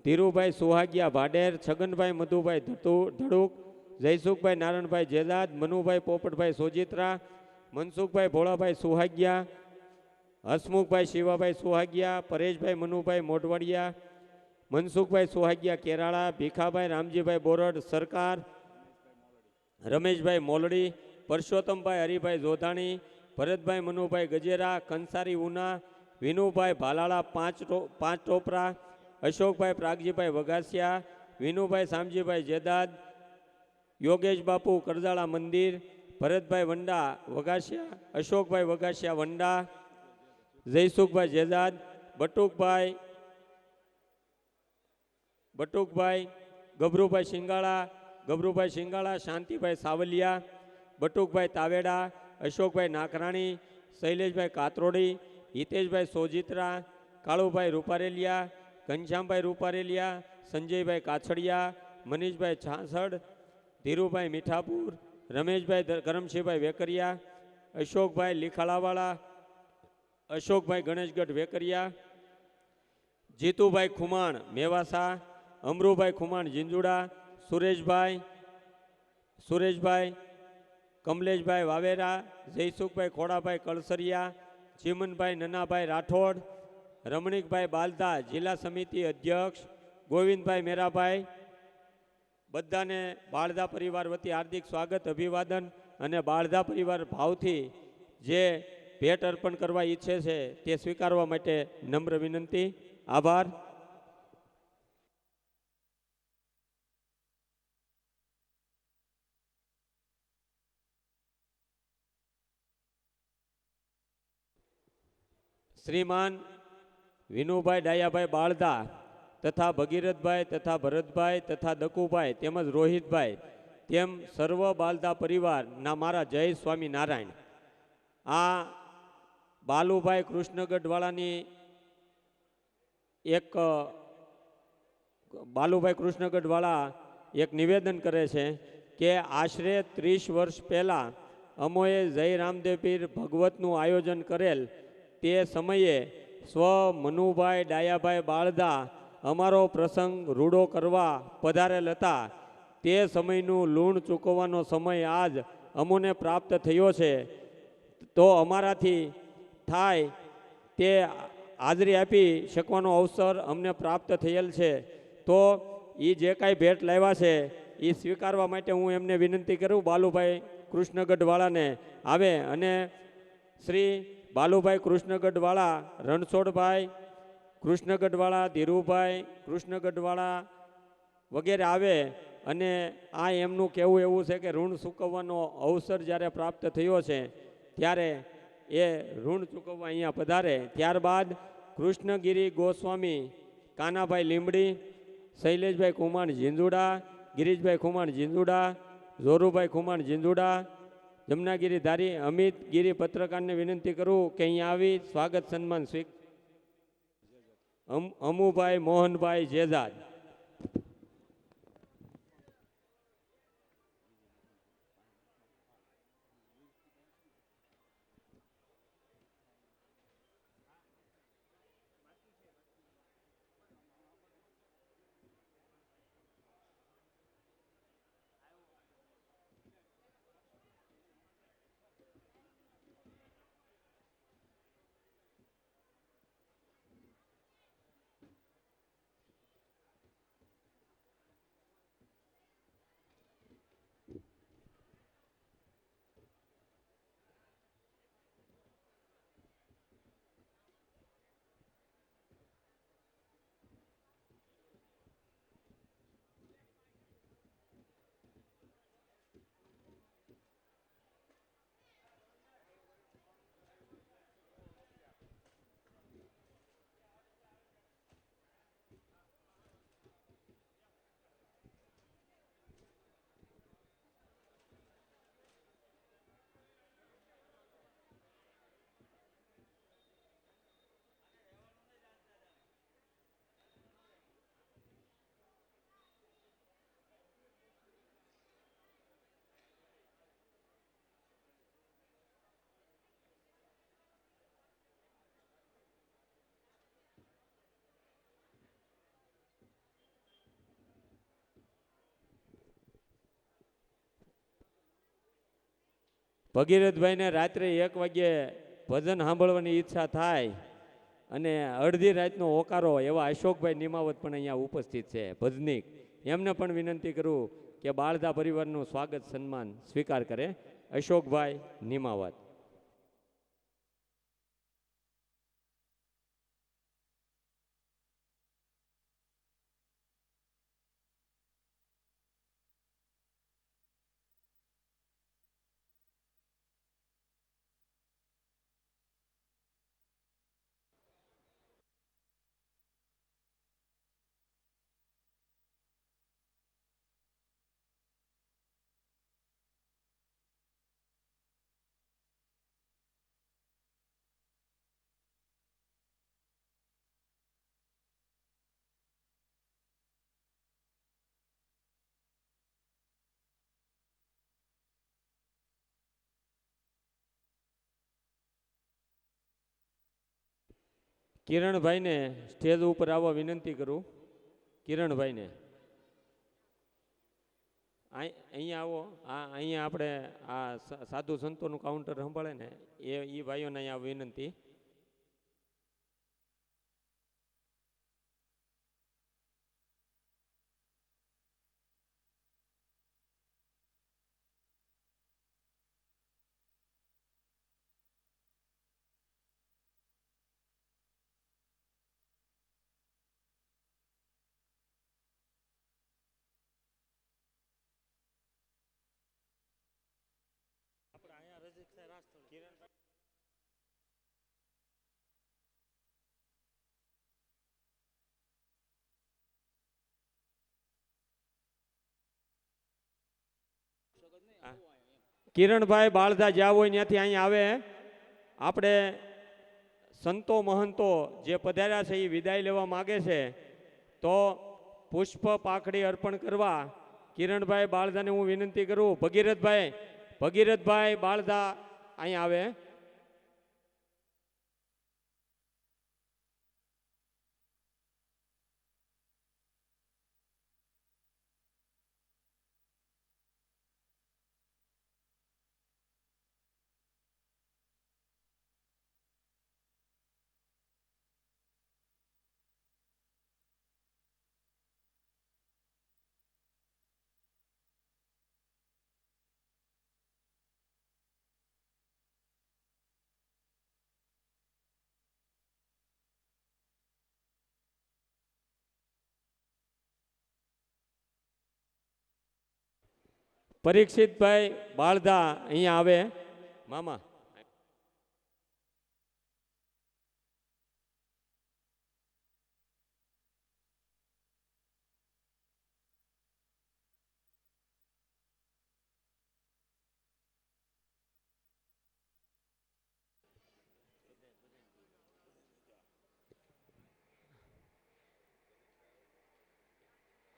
ધીરુભાઈ સુહાગિયા ભાડેર, છગનભાઈ મધુભાઈ ધડુક, જયસુખભાઈ નારણભાઈ જેદાદ, મનુભાઈ પોપટભાઈ સોજિત્રા, મનસુખભાઈ ભોળાભાઈ સુહાગિયા, હસમુખભાઈ શિવાભાઈ સુહાગિયા, પરેશભાઈ મનુભાઈ મોઢવાડિયા, મનસુખભાઈ સુહાગિયા કેરાળા, ભીખાભાઈ રામજીભાઈ બોરડ સરકાર, રમેશભાઈ મોલડી, પરસોત્તમભાઈ હરિભાઈ જોધાણી, ભરતભાઈ મનુભાઈ ગજેરા, કંસારી ઉના, વિનુભાઈ ભાલાળા પાંચ ટોપરા, અશોકભાઈ પ્રાગજીભાઈ વગાસિયા, વિનુભાઈ શામજીભાઈ જેદાદ, યોગેશ બાપુ કરજાળા મંદિર, ભરતભાઈ વંડા વગાસિયા, અશોકભાઈ વગાસિયા વંડા, જયસુખભાઈ જેદાદ, બટુકભાઈ ગભરુભાઈ શિંગાળા, શાંતિભાઈ સાવલિયા, બટુકભાઈ તાવેડા, અશોકભાઈ નાકરાણી, શૈલેષભાઈ કાતરોડી, હિતેશભાઈ સોજિત્રા, કાળુભાઈ રૂપારેલિયા, ઘનશ્યામભાઈ રૂપારેલિયા, સંજયભાઈ કાછડિયા, મનીષભાઈ છાસડ, ધીરુભાઈ મીઠાપુર, રમેશભાઈ કરમશીભાઈ વેકરિયા, અશોકભાઈ લીખાળાવાળા, અશોકભાઈ ગણેશગઢ વેકરિયા, જીતુભાઈ ખુમાણ મેવાસા, અમરુભાઈ ખુમાણ જીંજુડા, સુરેશભાઈ કમલેશભાઈ વાવેરા, જયસુખભાઈ ખોડાભાઈ કળસરિયા, ચીમનભાઈ નનાભાઈ રાઠોડ, રમણીકભાઈ બાલદા જિલ્લા સમિતિ અધ્યક્ષ, ગોવિંદભાઈ મેરાભાઈ, બધાને બાળદા પરિવાર વતી હાર્દિક સ્વાગત અભિવાદન અને બાળદા પરિવાર ભાવથી જે ભેટ અર્પણ કરવા ઈચ્છે છે તે સ્વીકારવા માટે નમ્ર વિનંતી. આભાર. શ્રીમાન વિનુભાઈ ડાયાભાઈ બાળદા તથા ભગીરથભાઈ તથા ભરતભાઈ તથા દકુભાઈ તેમજ રોહિતભાઈ તેમ સર્વ બાલદા પરિવારના મારા જય સ્વામિનારાયણ. આ બાલુભાઈ કૃષ્ણગઢવાળાની બાલુભાઈ કૃષ્ણગઢવાળા એક નિવેદન કરે છે કે આશરે 30 વર્ષ પહેલાં અમોએ જય રામદેવ પીર ભગવતનું આયોજન કરેલ તે સમયે સ્વ મનુભાઈ ડાયાભાઈ બાળદા અમારો પ્રસંગ રૂડો કરવા પધારેલ હતા. તે સમયનું લૂણ ચૂકવવાનો સમય આજ અમોને પ્રાપ્ત થયો છે, તો અમારાથી થાય તે હાજરી આપી શકવાનો અવસર અમને પ્રાપ્ત થયેલ છે. તો એ જે કાંઈ ભેટ લાવ્યા છે એ સ્વીકારવા માટે હું એમને વિનંતી કરું બાલુભાઈ કૃષ્ણગઢવાળાને આવે અને શ્રી બાલુભાઈ કૃષ્ણગઢવાળા, રણછોડભાઈ કૃષ્ણગઢવાળા, ધીરુભાઈ કૃષ્ણગઢવાળા વગેરે આવે અને આ એમનું કહેવું એવું છે કે ઋણ ચૂકવવાનો અવસર જ્યારે પ્રાપ્ત થયો છે ત્યારે એ ઋણ ચૂકવવા અહીંયા પધારે. ત્યારબાદ કૃષ્ણગીરી ગોસ્વામી, કાનાભાઈ લીંબડી, શૈલેષભાઈ ખુમાણ જીંજુડા, ગિરીશભાઈ ખુમાણ જીંજુડા, ઝોરુભાઈ ખુમાણ જીંજુડા, જમનાગીરી ધારી અમિત ગીરી પત્રકારને વિનંતી કરું કે અહીંયા આવી સ્વાગત સન્માન અમુભાઈ મોહનભાઈ જેજાદ. ભગીરથભાઈને રાત્રે 1 વાગ્યે ભજન સાંભળવાની ઈચ્છા થાય અને અડધી રાતનો હોકારો એવા અશોકભાઈ નિમાવત પણ અહીંયા ઉપસ્થિત છે ભજનીક. એમને પણ વિનંતી કરું કે બાળધા પરિવારનું સ્વાગત સન્માન સ્વીકાર કરે. અશોકભાઈ નિમાવત. કિરણભાઈને સ્ટેજ ઉપર આવવા વિનંતી કરું. કિરણભાઈને અહીંયા આવો. અહીંયા આપણે આ સાધુ સંતોનું કાઉન્ટર સંભાળે ને એ ભાઈઓને અહીંયા વિનંતી. કિરણભાઈ બાળધા જ્યાં હોય ત્યાંથી અહીંયા આવે. આપણે સંતો મહંતો જે પધાર્યા છે એ વિદાય લેવા માગે છે, તો પુષ્પ પાખડી અર્પણ કરવા કિરણભાઈ બાળધાને હું વિનંતી કરું. ભગીરથભાઈ બાળધા અહીંયા આવે. પરીક્ષિતભાઈ બાળધા અહીંયા આવે. મામા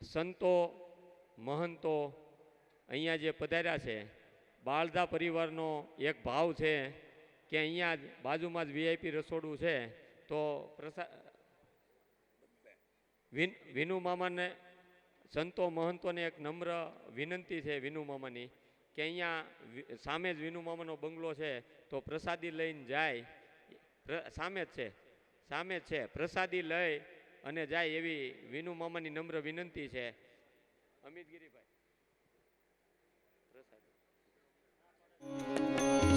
સંતો મહંતો અહીંયા જે પધાર્યા છે, બાળધા પરિવારનો એક ભાવ છે કે અહીંયા જ બાજુમાં જ વીઆઈપી રસોડું છે, તો વિનુ મામાને સંતો મહંતોને એક નમ્ર વિનંતી છે વિનુ મામાની કે અહીંયા સામે જ વિનુ મામાનો બંગલો છે, તો પ્રસાદી લઈને જાય. સામે જ છે પ્રસાદી લઈ અને જાય એવી વિનુ મામાની નમ્ર વિનંતી છે. અમિતગીરીભાઈ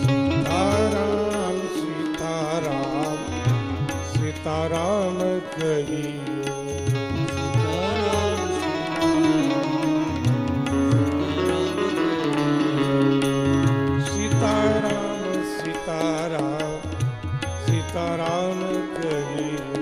સીતારામ સીતારામ સીતારામ કહિયો. સીતારામ સીતારામ સીતારામ કહિયો.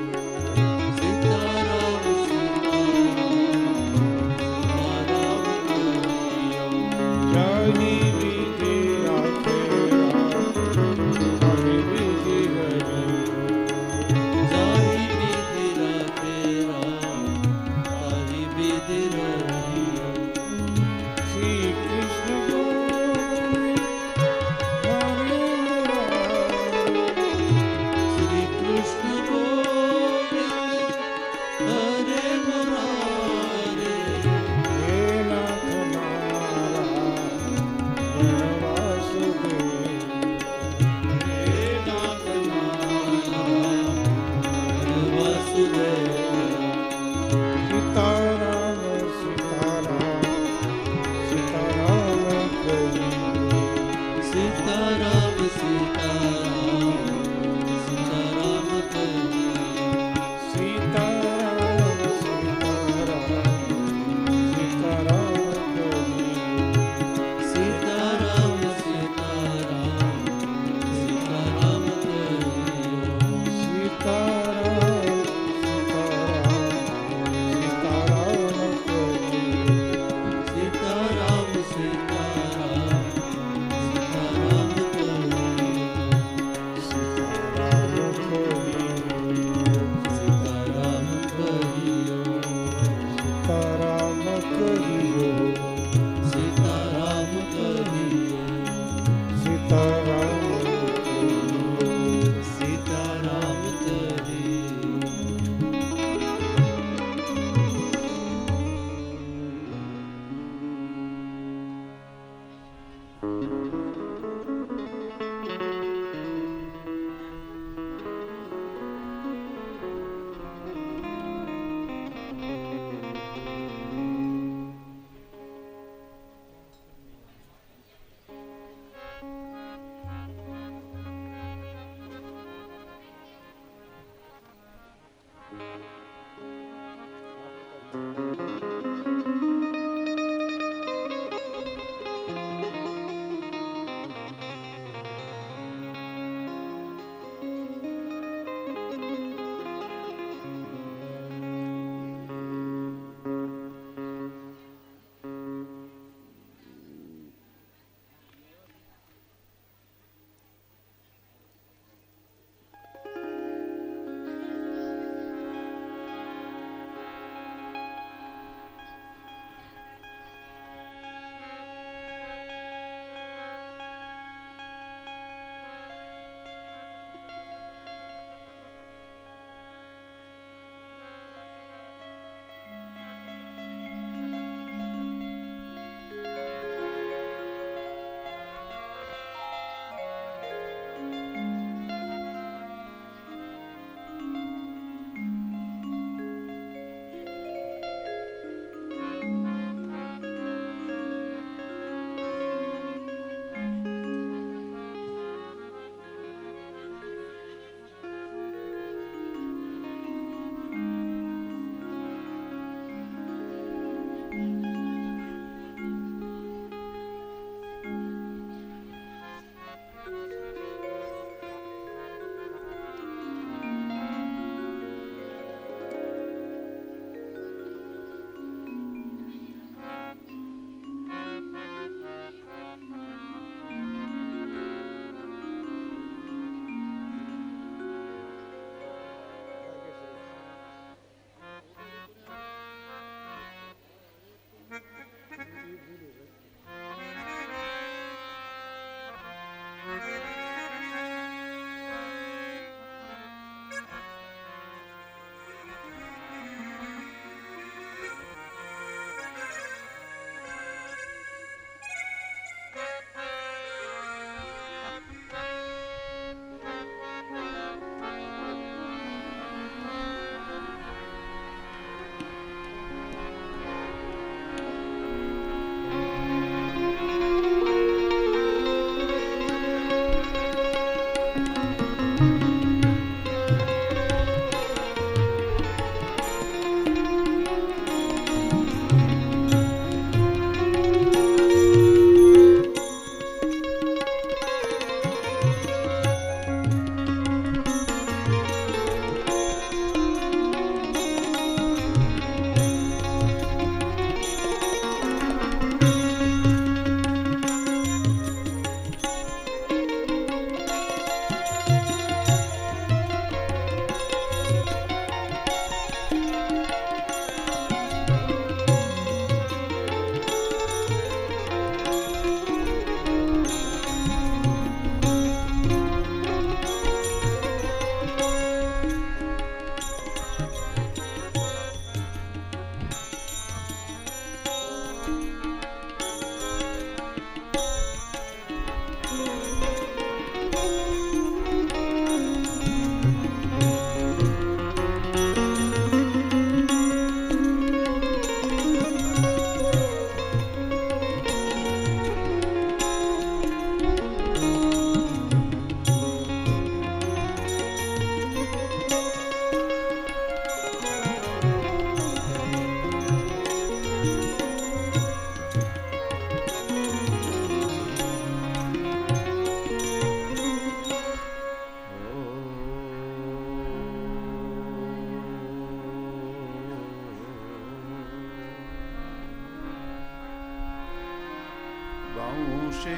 केशे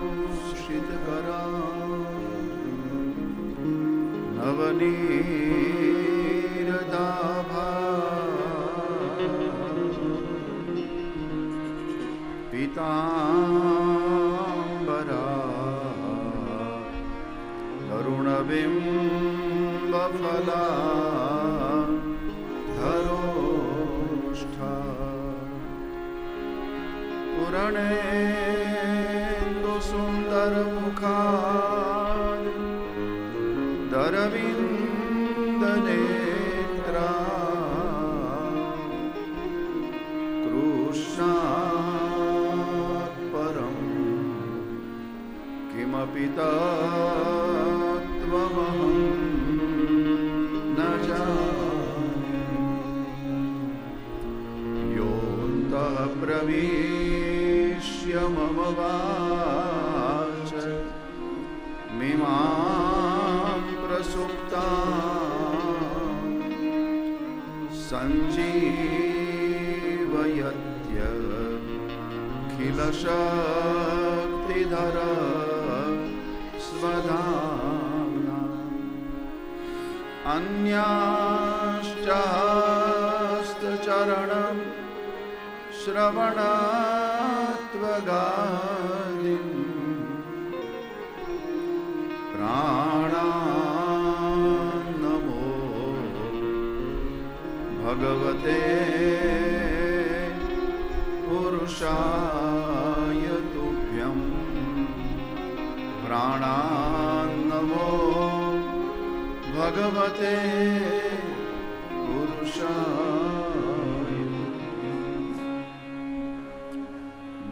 विभूषितकरा नवनीरदाभा पीताम्बरा तरुणबिम्बफला धरोष्ठा पूरणेन्दुसुन्दरमुखान् दरविन्दनेत्रा कृष्णात् परं किमपि तत्त्वमहं न जाने योऽन्तः प्रविश्य मम वाच मिमां प्रसुप्तां सञ्जीवयत्यखिलशक्तिधर स्वधाम्ना अन्याश्च हस्तचरणं श्रवणत्वगादिन् प्राणान्नमो भगवते पुरुषाय तुभ्यं प्राणान्नमो भगवते पुरुषाय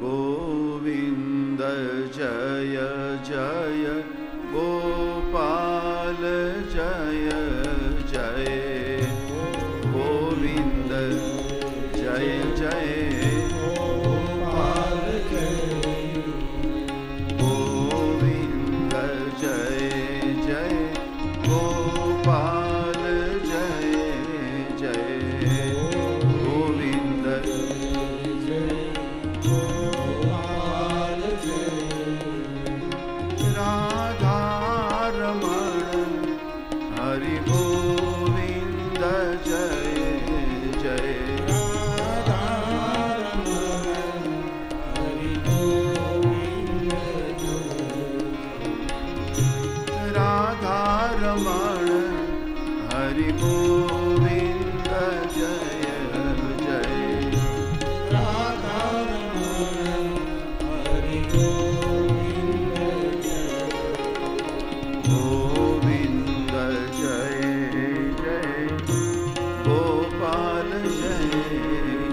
गोविन्द जय जय गोपाल जय जय गोविन्द जय जय गोपाल जय गोविन्द जय जय गोपाल जय जय गोविन्द जय गोपाल जय राधारमण हरि गोविन्द जय जय राधारमण हरि गोविन्द जय जय राधारमण हरि गोविन्द जय गोविन्द जय जय गोपाल जय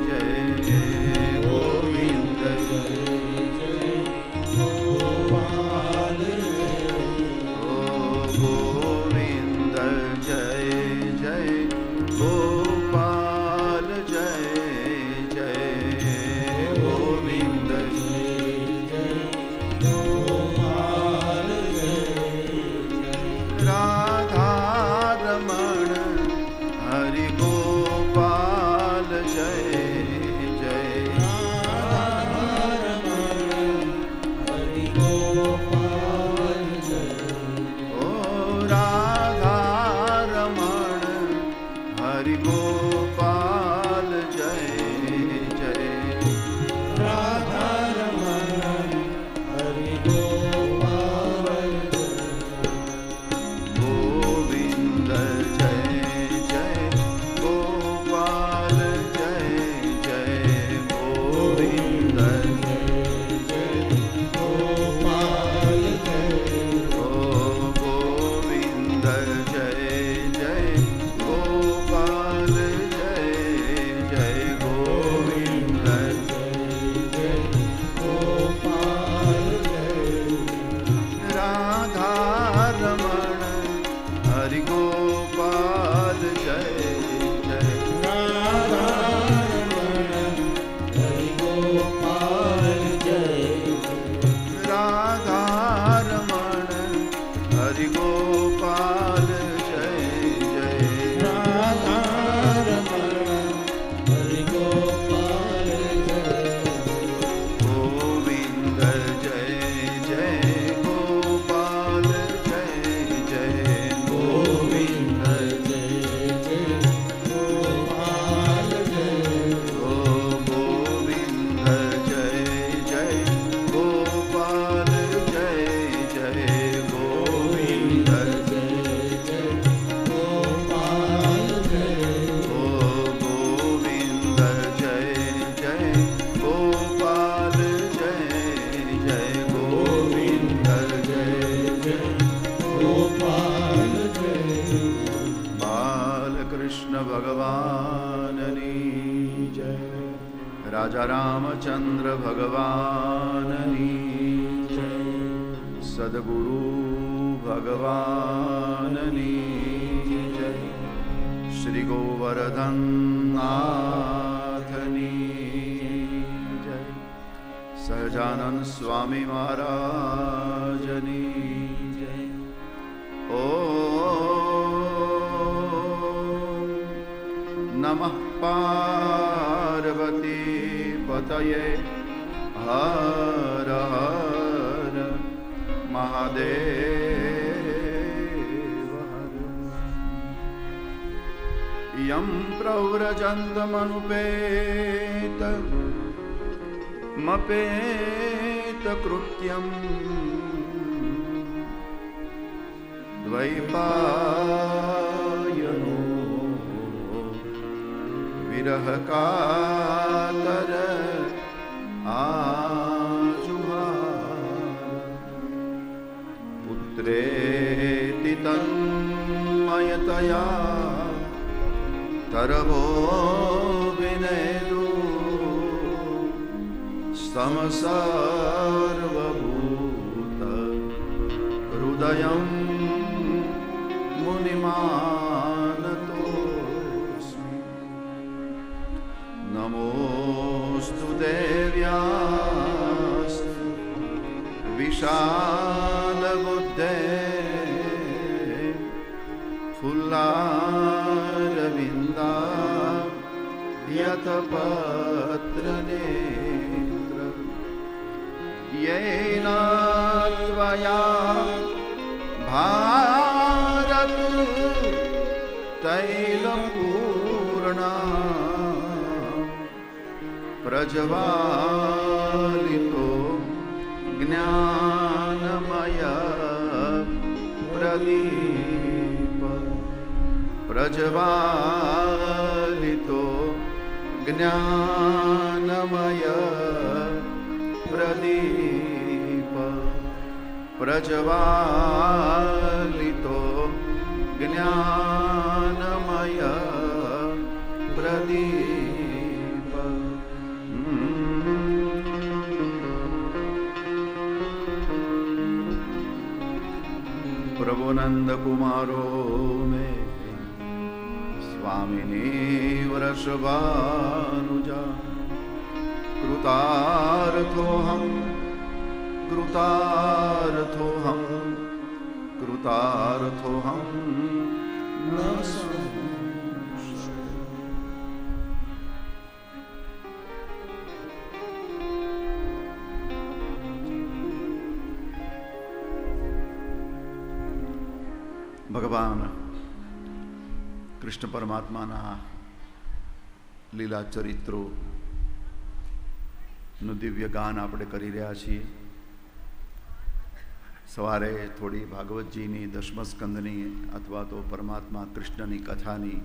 जय गोविन्द जय जय गोपाल गोविन्द जय जय गोपाल जय जय गोविन्द जय गोपाल जय राधारमण हरि गोपाल जय जय राधारमण हरि गोपाल जय ओ राधारमण हरि गोपाल जय जय राधारमण हरि गोपाल गोविन्द जय जय गोपाल जय जय गोविन्द जय जय गोपाल રાજા રામચંદ્ર ભગવાનની જય, સદગુરુ ભગવાનની જય, શ્રી ગોવર્ધન નાથની જય, સહજાનંદ સ્વામી મહારાજની જય. ઓમ નમઃ પાર્વતી પતયે હર હર મહાદેવ હર. યમ પ્રવ્રજन्तમનુપેત મપેત કૃત્યમ દ્વૈપાયનો વિરહ કાતર આજુહાર. પુત્રેતિ તન્મયતયા તરવો વિનેદુ સમસર્વભૂત હૃદયં મુનિમાનતોસ્મિ. નમોસ્તુ દેવ્યાસ વિશાલબુદ્ધે ફુલ્લારવિંદા યતપત્રનેત્ર. યેન ત્વયા ભારત તૈલપૂર્ણા પ્રજ્વાલિતો જ્ઞાનમય પ્રદીપ. પ્રજ્વાલિતો જ્ઞાનમય પ્રદીપ. પ્રજ્વાલિતો જ્ઞાનમય પ્રદીપ. પ્રભુનંદ કુમારો મે સ્વામિની વૃષભાનુજા. કૃતાર્થોહમ કૃતાર્થોહમ કૃતાર્થોહમ ન સંશય. ભગવાન કૃષ્ણ પરમાત્માના લીલા ચરિત્રો નું દિવ્ય ગાન આપણે કરી રહ્યા છીએ. સવારે થોડી ભાગવતજીની દશમસ્કંદની અથવા તો પરમાત્મા કૃષ્ણની કથાની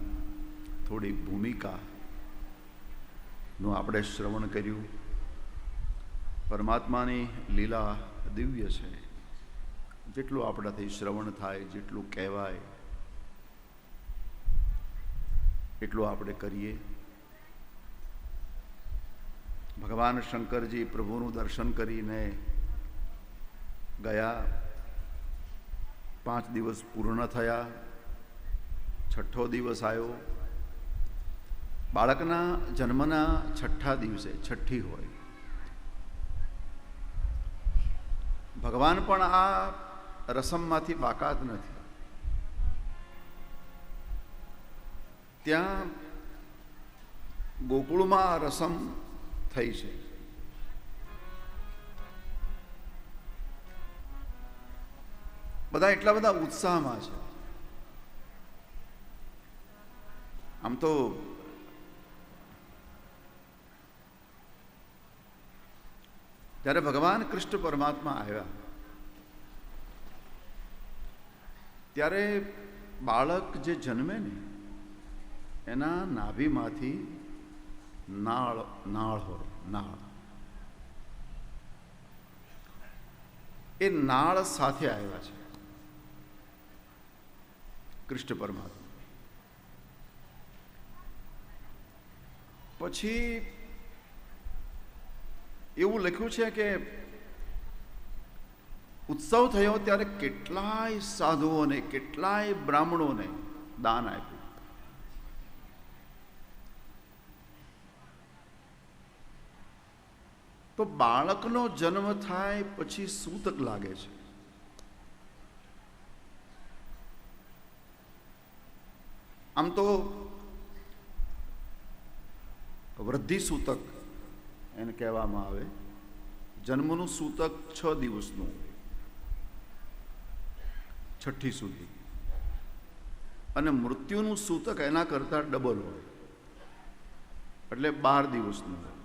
થોડી ભૂમિકાનું આપણે શ્રવણ કર્યું. પરમાત્માની લીલા દિવ્ય છે. જેટલું આપણાથી શ્રવણ થાય, જેટલું કહેવાય એટલું આપણે કરીએ. ભગવાન શંકરજી પ્રભુનું દર્શન કરીને ગયા. 5 દિવસ પૂર્ણ થયા. 6ઠ્ઠો દિવસ આવ્યો. બાળકના જન્મના 6ઠ્ઠા દિવસે, છઠ્ઠી હોય, ભગવાન પણ આ રસમમાંથી બાકાત નથી. ત્યાં ગોકુળમાં આ રસમ થઈ છે. બધા એટલા બધા ઉત્સાહમાં છે. આમ તો જ્યારે ભગવાન કૃષ્ણ પરમાત્મા આવ્યા ત્યારે બાળક જે જન્મે ને એના નાભીમાંથી નાળ હોય, નાળ, એ નાળ સાથે આવ્યા છે કૃષ્ણ પરમાત્મા. પછી એવું લખ્યું છે કે ઉત્સવ થયો ત્યારે કેટલાય સાધુઓને કેટલાય બ્રાહ્મણોને દાન આપ્યું. તો બાળકનો જન્મ થાય પછી સૂતક લાગે છે. આમ તો વૃદ્ધિ સૂતક એને કહેવામાં આવે. જન્મનું સૂતક 6 દિવસનું, છઠ્ઠી સુધી, અને મૃત્યુનું સૂતક એના કરતાં ડબલ હોય, એટલે 12 દિવસનું હોય.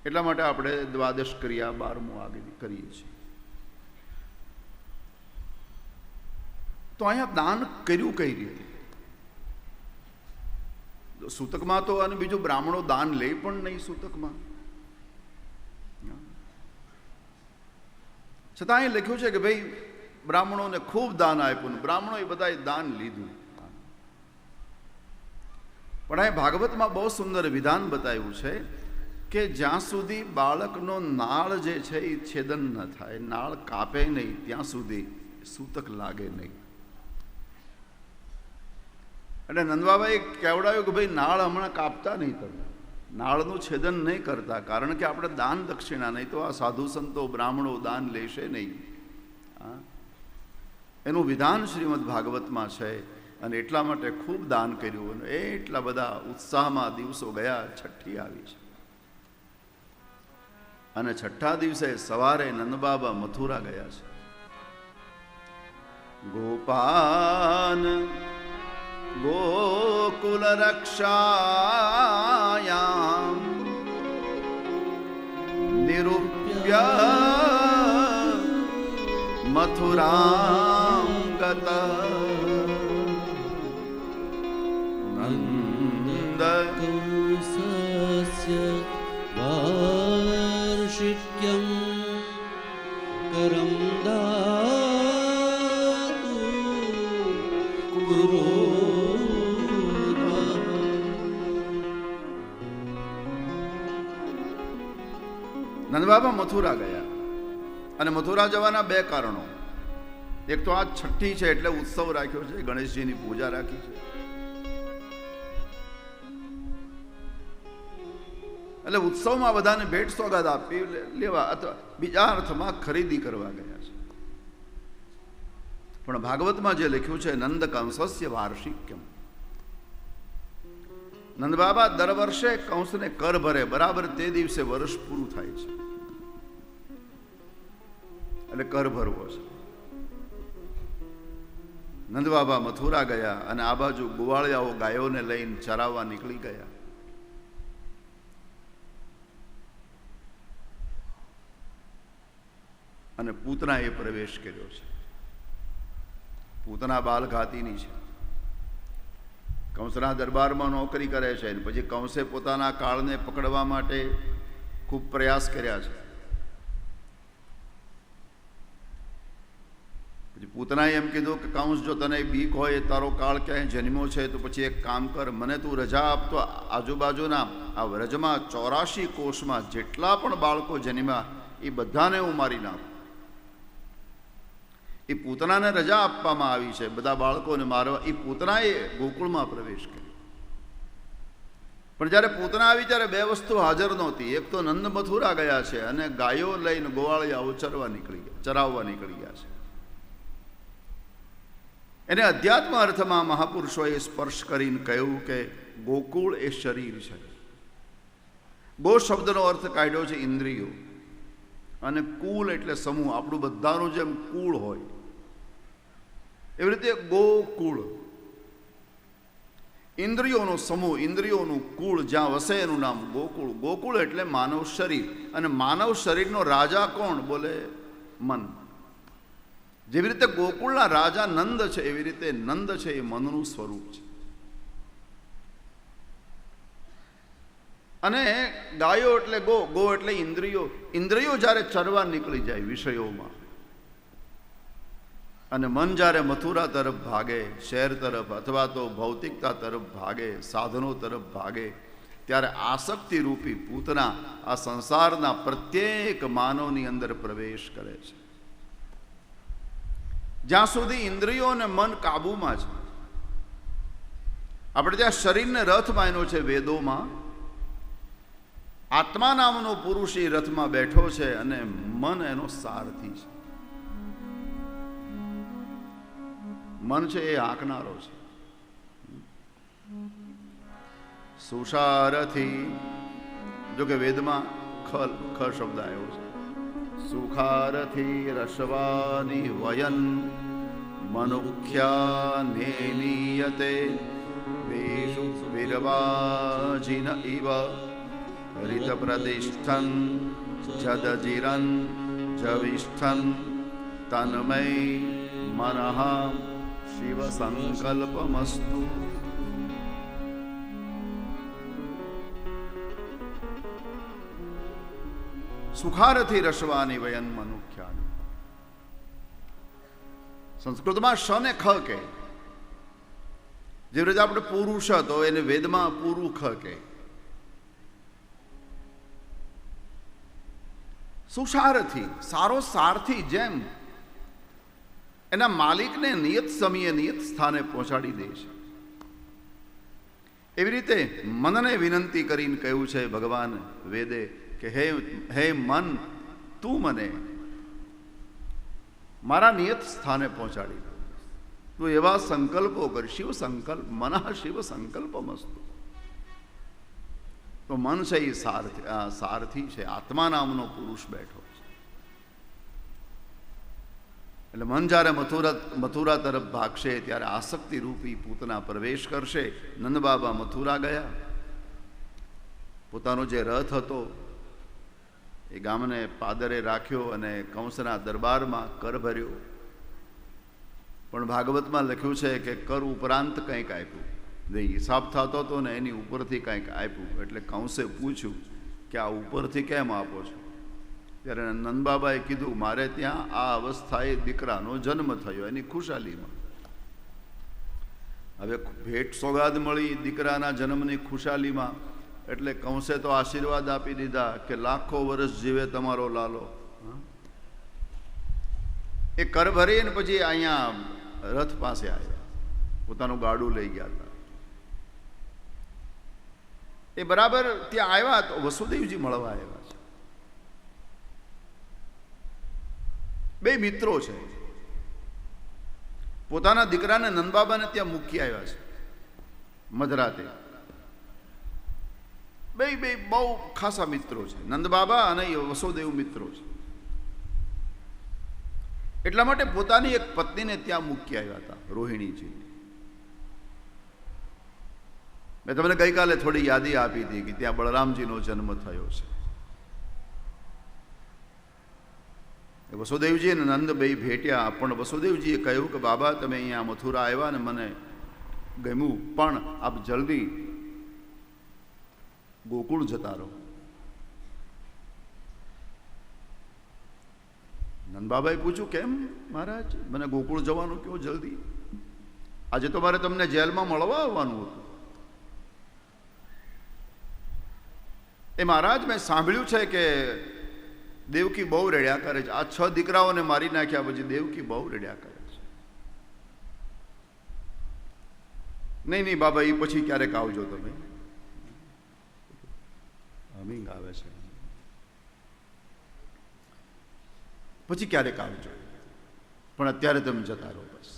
એટલા માટે આપણે દ્વાદશ ક્રિયા 12મું આગળ કરીએ છીએ. તો અહીંયા દાન કર્યું કઈ રીતે? સૂતકમાં તો, અને બીજું બ્રાહ્મણો દાન લે પણ નહીં સૂતકમાં. છતાં અહીં લખ્યું છે કે ભાઈ બ્રાહ્મણોને ખૂબ દાન આપ્યું, બ્રાહ્મણોએ બધાએ દાન લીધું. પણ અહીં ભાગવતમાં બહુ સુંદર વિધાન બતાવ્યું છે કે જ્યાં સુધી બાળકનો નાળ જે છે એ છેદન ન થાય, નાળ કાપે નહીં, ત્યાં સુધી સૂતક લાગે નહીં. એટલે નંદબાબાએ કહેવડાવ્યું કે ભાઈ નાળ હમણાં કાપતા નહીં, તમે નાળનું છેદન નહીં કરતા, કારણ કે આપણે દાન દક્ષિણા, નહીં તો આ સાધુ સંતો બ્રાહ્મણો દાન લેશે નહીં. એનું વિધાન શ્રીમદ ભાગવતમાં છે. અને એટલા માટે ખૂબ દાન કર્યું, અને એટલા બધા ઉત્સાહમાં દિવસો ગયા. છઠ્ઠી આવી છે, અને છઠ્ઠા દિવસે સવારે નંદબાબા મથુરા ગયા છે. ગોપાન ગોકુલ રક્ષાયામ નિરૂપ્ય મથુરાં ગત નંદ વાર્ષિક્યમ કરમ દાતુ ગુરુ. નંદબાબા મથુરા ગયા. અને મથુરા જવાના 2 કારણો. એક તો આ છઠ્ઠી છે એટલે ઉત્સવ રાખ્યો છે, ગણેશજીની પૂજા રાખી છે. એટલે ઉત્સવમાં બધાને ભેટ સોગાદ આપી લેવા, અથવા બીજા અર્થમાં ખરીદી કરવા ગયા છે. પણ ભાગવતમાં જે લખ્યું છે નંદ કંસસ્ય વાર્ષિક્યમ, નંદબાબા દર વર્ષે કંસને કર ભરે, બરાબર તે દિવસે વર્ષ પૂરું થાય છે, એટલે કર ભરવો છે. નંદબાબા મથુરા ગયા, અને આ બાજુ ગોવાળિયાઓ ગાયોને લઈને ચરાવવા નીકળી ગયા. અને પૂતનાએ પ્રવેશ કર્યો છે. પૂતના બાલઘાતીની છે, કંસના દરબારમાં નોકરી કરે છે. પછી કંસે પોતાના કાળને પકડવા માટે ખૂબ પ્રયાસ કર્યા છે. પછી પૂતનાએ એમ કીધું કે કંસ, જો તને બીક હોય, તારો કાળ ક્યાંય જન્મ્યો છે, તો પછી એક કામ કર, મને તું રજા આપતો આજુબાજુના આ વ્રજમાં 84 કોષમાં જેટલા પણ બાળકો જન્મ્યા એ બધાને હું મારી નાખું. એ પૂતનાને રજા આપવામાં આવી છે બધા બાળકોને મારવા. એ પૂતનાએ ગોકુળમાં પ્રવેશ કર્યો. પણ જ્યારે પૂતના આવી ત્યારે 2 વસ્તુ હાજર નહોતી. એક તો નંદ મથુરા ગયા છે, અને ગાયો લઈને ગોવાળિયાઓ ચરાવવા નીકળી ગયા છે. એને અધ્યાત્મ અર્થમાં મહાપુરુષોએ સ્પર્શ કરીને કહ્યું કે ગોકુળ એ શરીર છે. ગો શબ્દનો અર્થ કાઢ્યો છે ઇન્દ્રિયો, અને કુલ એટલે સમૂહ. આપણું બધાનું જેમ કુળ હોય એવી રીતે ગોકુળ, ઇન્દ્રિયોનો સમૂહ, ઇન્દ્રિયોનું કુળ જ્યાં વસે એનું નામ ગોકુળ. ગોકુળ એટલે માનવ શરીર, અને માનવ શરીરનો રાજા કોણ? બોલે મન. જેવી રીતે ગોકુળના રાજા નંદ છે, એવી રીતે નંદ છે એ મનનું સ્વરૂપ છે. અને ગાયો એટલે ગો એટલે ઇન્દ્રિયો. ઇન્દ્રિયો જ્યારે ચરવા નીકળી જાય વિષયોમાં, અને મન જ્યારે મથુરા તરફ ભાગે, શહેર તરફ, અથવા તો ભૌતિકતા તરફ ભાગે, સાધનો તરફ ભાગે, ત્યારે આસક્તિ રૂપી પૂતના આ સંસારના પ્રત્યેક માનવની અંદર પ્રવેશ કરે છે. જ્યાં સુધી ઇન્દ્રિયો અને મન કાબુમાં છે, આપણે ત્યાં શરીરને રથ માન્યો છે વેદોમાં, આત્મા નામનો પુરુષ એ રથમાં બેઠો છે અને મન એનો સારથી છે. મન છે એ હાંકનારો છે. સુસારથી, જો કે વેદમાં ખ શબ્દ આવ્યો છે. સુખારથી રસવાની વયન મનુખ્યા નેમીયતે વિરવાજીન ઇવ રિત પ્રતિષ્ઠન જદજીરન જવિષ્ઠન તન્મય મનઃ શિવ સંકલ્પમસ્તુ. સુખારથી રસવાની વયન મનુખ્યાન. સંસ્કૃતમાં શ ને ખ કે, જે રીતે આપણે પુરુષ હતો એને વેદમાં પુરુખ કે. સુસારથી, સારો સારથી જેમ એના માલિકને નિયત સમયે નિયત સ્થાને પહોંચાડી દે છે, એવી રીતે મનને વિનંતી કરીને કહ્યું છે ભગવાન વેદે કે હે મન, તું મને મારા નિયત સ્થાને પહોંચાડી દે. તું એવા સંકલ્પો કર. શિવ સંકલ્પ, મનઃ શિવ સંકલ્પમસ્તુ. તો મન છે એ સારથી છે, આત્મા નામનો પુરુષ બેઠો છે. એટલે મન જ્યારે મથુરા તરફ ભાગશે ત્યારે આસક્તિ રૂપી પૂતના પ્રવેશ કરશે. નંદબાબા મથુરા ગયા. પોતાનો જે રથ હતો એ ગામને પાદરે રાખ્યો અને કંસના દરબારમાં કર ભર્યો. પણ ભાગવતમાં લખ્યું છે કે કર ઉપરાંત કંઈક આપ્યું. જે હિસાબ થતો હતો ને એની ઉપરથી કંઈક આપ્યું. એટલે કંસે પૂછ્યું કે આ ઉપરથી કેમ આપો છો? ત્યારે નંદબાબાએ કીધું મારે ત્યાં આ અવસ્થાએ દીકરાનો જન્મ થયો એની ખુશાલીમાં. હવે ભેટ સોગાદ મળી દીકરાના જન્મની ખુશાલીમાં, એટલે કંસે તો આશીર્વાદ આપી દીધા કે લાખો વર્ષ જીવે તમારો લાલો. એ કર ભરીને પછી અહીંયા રથ પાસે આવ્યા, પોતાનું ગાડું લઈ ગયા હતા. એ બરાબર ત્યાં આવ્યા તો વસુદેવજી મળવા આવ્યા છે. બે મિત્રો છે, પોતાના દીકરાને નંદબાબાને ત્યાં મૂકી આવ્યા છે મધરાતે. બે બહુ ખાસા મિત્રો છે, નંદબાબા અને વસુદેવ મિત્રો છે. એટલા માટે પોતાની એક પત્નીને ત્યાં મૂકી આવ્યા હતા, રોહિણીજી. મેં તમને ગઈકાલે થોડી યાદી આપી હતી કે ત્યાં બળરામજીનો જન્મ થયો છે. વસુદેવજી અને નંદ બે ભેટ્યા, પણ વસુદેવજીએ કહ્યું કે બાબા તમે અહીંયા મથુરા આવ્યા ને મને ગમ્યું, પણ આપ જલ્દી ગોકુળ જતા રહો. નંદબાબાએ પૂછ્યું કેમ મહારાજ, મને ગોકુળ જવાનું કહો જલ્દી, આજે તો મારે તમને જેલમાં મળવા આવવાનું હતું. એ મહારાજ મેં સાંભળ્યું છે કે દેવકી બહુ રડ્યા કરે છે. આ 6 દીકરાઓને મારી નાખ્યા પછી દેવકી બહુ રડ્યા કરે છે. નહીં બાબા, એ પછી ક્યારેક આવજો તમે. હમિંગ આવે છે, પછી ક્યારેક આવજો, પણ અત્યારે તમે જતા રહો બસ.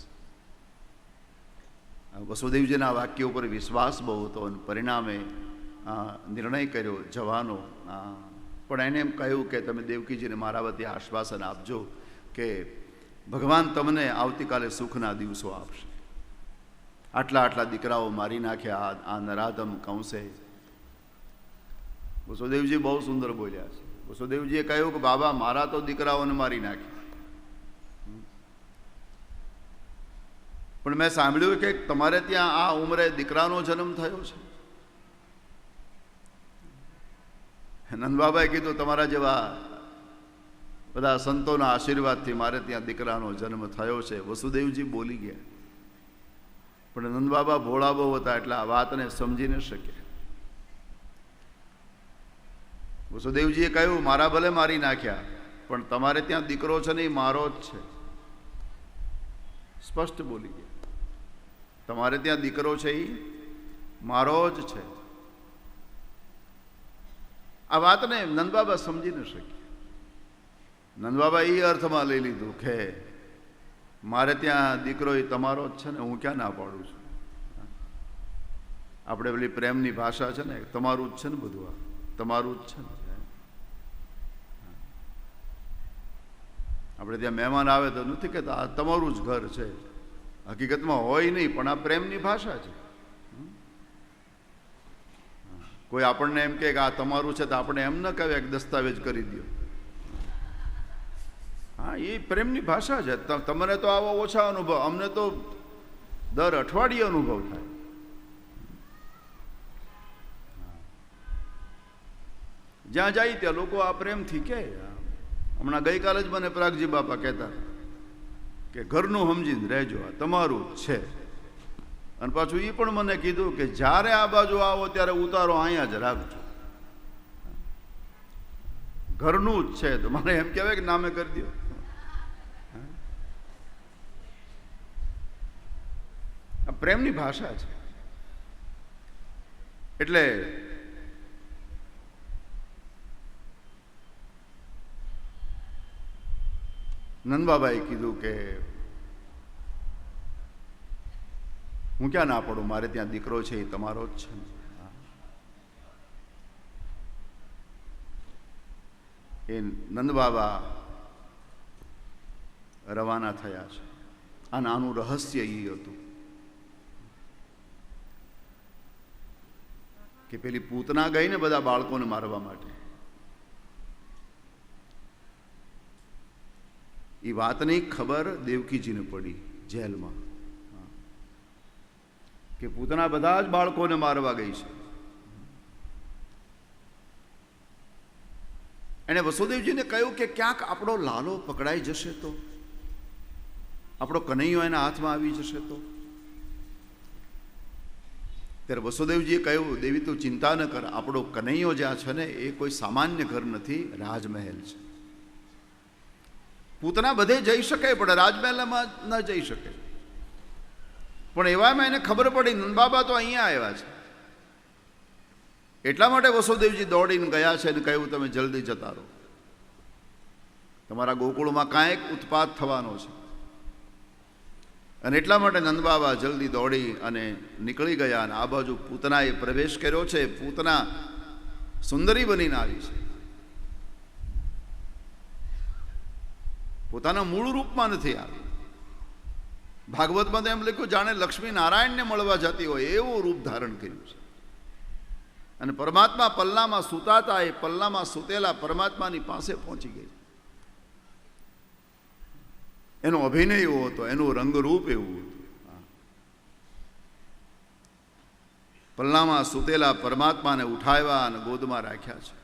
વસુદેવજીના વાક્ય ઉપર વિશ્વાસ બહુ હતો અને પરિણામે નિર્ણય કર્યો જવાનો. પણ એને એમ કહ્યું કે તમે દેવકીજીને મારા વતી આશ્વાસન આપજો કે ભગવાન તમને આવતીકાલે સુખના દિવસો આપશે. આટલા દીકરાઓ મારી નાખ્યા આ નરાધમ કંસે. વસુદેવજી બહુ સુંદર બોલ્યા છે. વસુદેવજીએ કહ્યું કે બાબા મારા તો દીકરાઓને મારી નાખ્યા, પણ મેં સાંભળ્યું કે તમારે ત્યાં આ ઉંમરે દીકરાનો જન્મ થયો છે. નંદબાબાએ કીધું તમારા જેવા બધા સંતોના આશીર્વાદથી મારે ત્યાં દીકરાનો જન્મ થયો છે. વસુદેવજી બોલી ગયા, પણ નંદબાબા ભોળા બહુ હતા એટલે આ વાતને સમજી ન શક્યા. વસુદેવજીએ કહ્યું, મારા ભલે મારી નાખ્યા, પણ તમારે ત્યાં દીકરો છે ને એ મારો જ છે. સ્પષ્ટ બોલી ગયા, તમારે ત્યાં દીકરો છે એ મારો જ છે. આ વાતને નંદબાબા સમજી ન શક્યા. નંદબાબા એ અર્થમાં લઈ લીધું કે મારે ત્યાં દીકરો એ તમારો જ છે ને, હું ક્યાં ના પાડું છું. આપણે પેલી પ્રેમની ભાષા છે ને, તમારું જ છે ને, બધું આ તમારું જ છે ને. આપણે ત્યાં મહેમાન આવે તો નથી કહેતા આ તમારું જ ઘર છે. હકીકતમાં હોય નહીં, પણ આ પ્રેમની ભાષા છે. કોઈ આપણને એમ કે આ તમારું છે તો આપણે એમ ન કહેવાય કે દસ્તાવેજ કરી દો. હા, એ પ્રેમની ભાષા છે. તમને તો આવો ઓછા અનુભવ, અમને તો દર અઠવાડિયે અનુભવ થાય. જ્યાં જાય ત્યાં લોકો આ પ્રેમથી કહે. હમણાં ગઈકાલે જ મને પ્રાગજી બાપા કહેતા કે ઘરનું સમજીને રહેજો, આ તમારું જ છે. અને પાછું એ પણ મને કીધું કે જ્યારે આ બાજુ આવો ત્યારે ઉતારો અહીંયા જ રાખજો, ઘરનું જ છે. તો મને એમ કહેવાય કે નામે કરી દો. આ પ્રેમની ભાષા છે. એટલે નંદબાબાએ કીધું કે હું ક્યાં ના પડું, મારે ત્યાં દીકરો છે એ તમારો જ છે. એ નંદબાબા રવાના થયા છે. અને આનું રહસ્ય એ હતું કે પેલી પૂતના ગઈ ને બધા બાળકોને મારવા માટે, એ વાતની ખબર દેવકીજીને પડી જેલમાં કે પૂતના બધા જ બાળકોને મારવા ગઈ છે. એણે વસુદેવજીને કહ્યું કે ક્યાંક આપણો લાલો પકડાઈ જશે તો, આપણો કનૈયો એના હાથમાં આવી જશે તો. ત્યારે વસુદેવજીએ કહ્યું, દેવી તું ચિંતા ન કર, આપણો કનૈયો જ્યાં છે ને એ કોઈ સામાન્ય ઘર નથી, રાજમહેલ છે. પૂતના બધે જઈ શકે પણ રાજમહેલમાં ન જઈ શકે. પણ એવામાં એને ખબર પડી નંદબાબા તો અહીંયા આવ્યા છે. એટલા માટે વસુદેવજી દોડીને ગયા છે અને કહ્યું તમે જલ્દી જતા રહો, તમારા ગોકુળમાં કાંઈક ઉત્પાત થવાનો છે. અને એટલા માટે નંદબાબા જલ્દી દોડી અને નીકળી ગયા. અને આ બાજુ પૂતનાએ પ્રવેશ કર્યો છે. પૂતના સુંદરી બનીને આવી છે, પોતાના મૂળ રૂપમાં નથી આવી. ભાગવતમાં તો એમ લખ્યું જાણે લક્ષ્મી નારાયણને મળવા જતી હોય એવું રૂપ ધારણ કર્યું છે. અને પરમાત્મા પલ્લામાં સૂતાતા એ પલ્લામાં સૂતેલા પરમાત્માની પાસે પહોંચી ગઈ. એનો અભિનય એવો હતો, એનું રંગરૂપ એવું હતું. પલ્લામાં સૂતેલા પરમાત્માને ઉઠાવ્યા અને ગોદમાં રાખ્યા છે.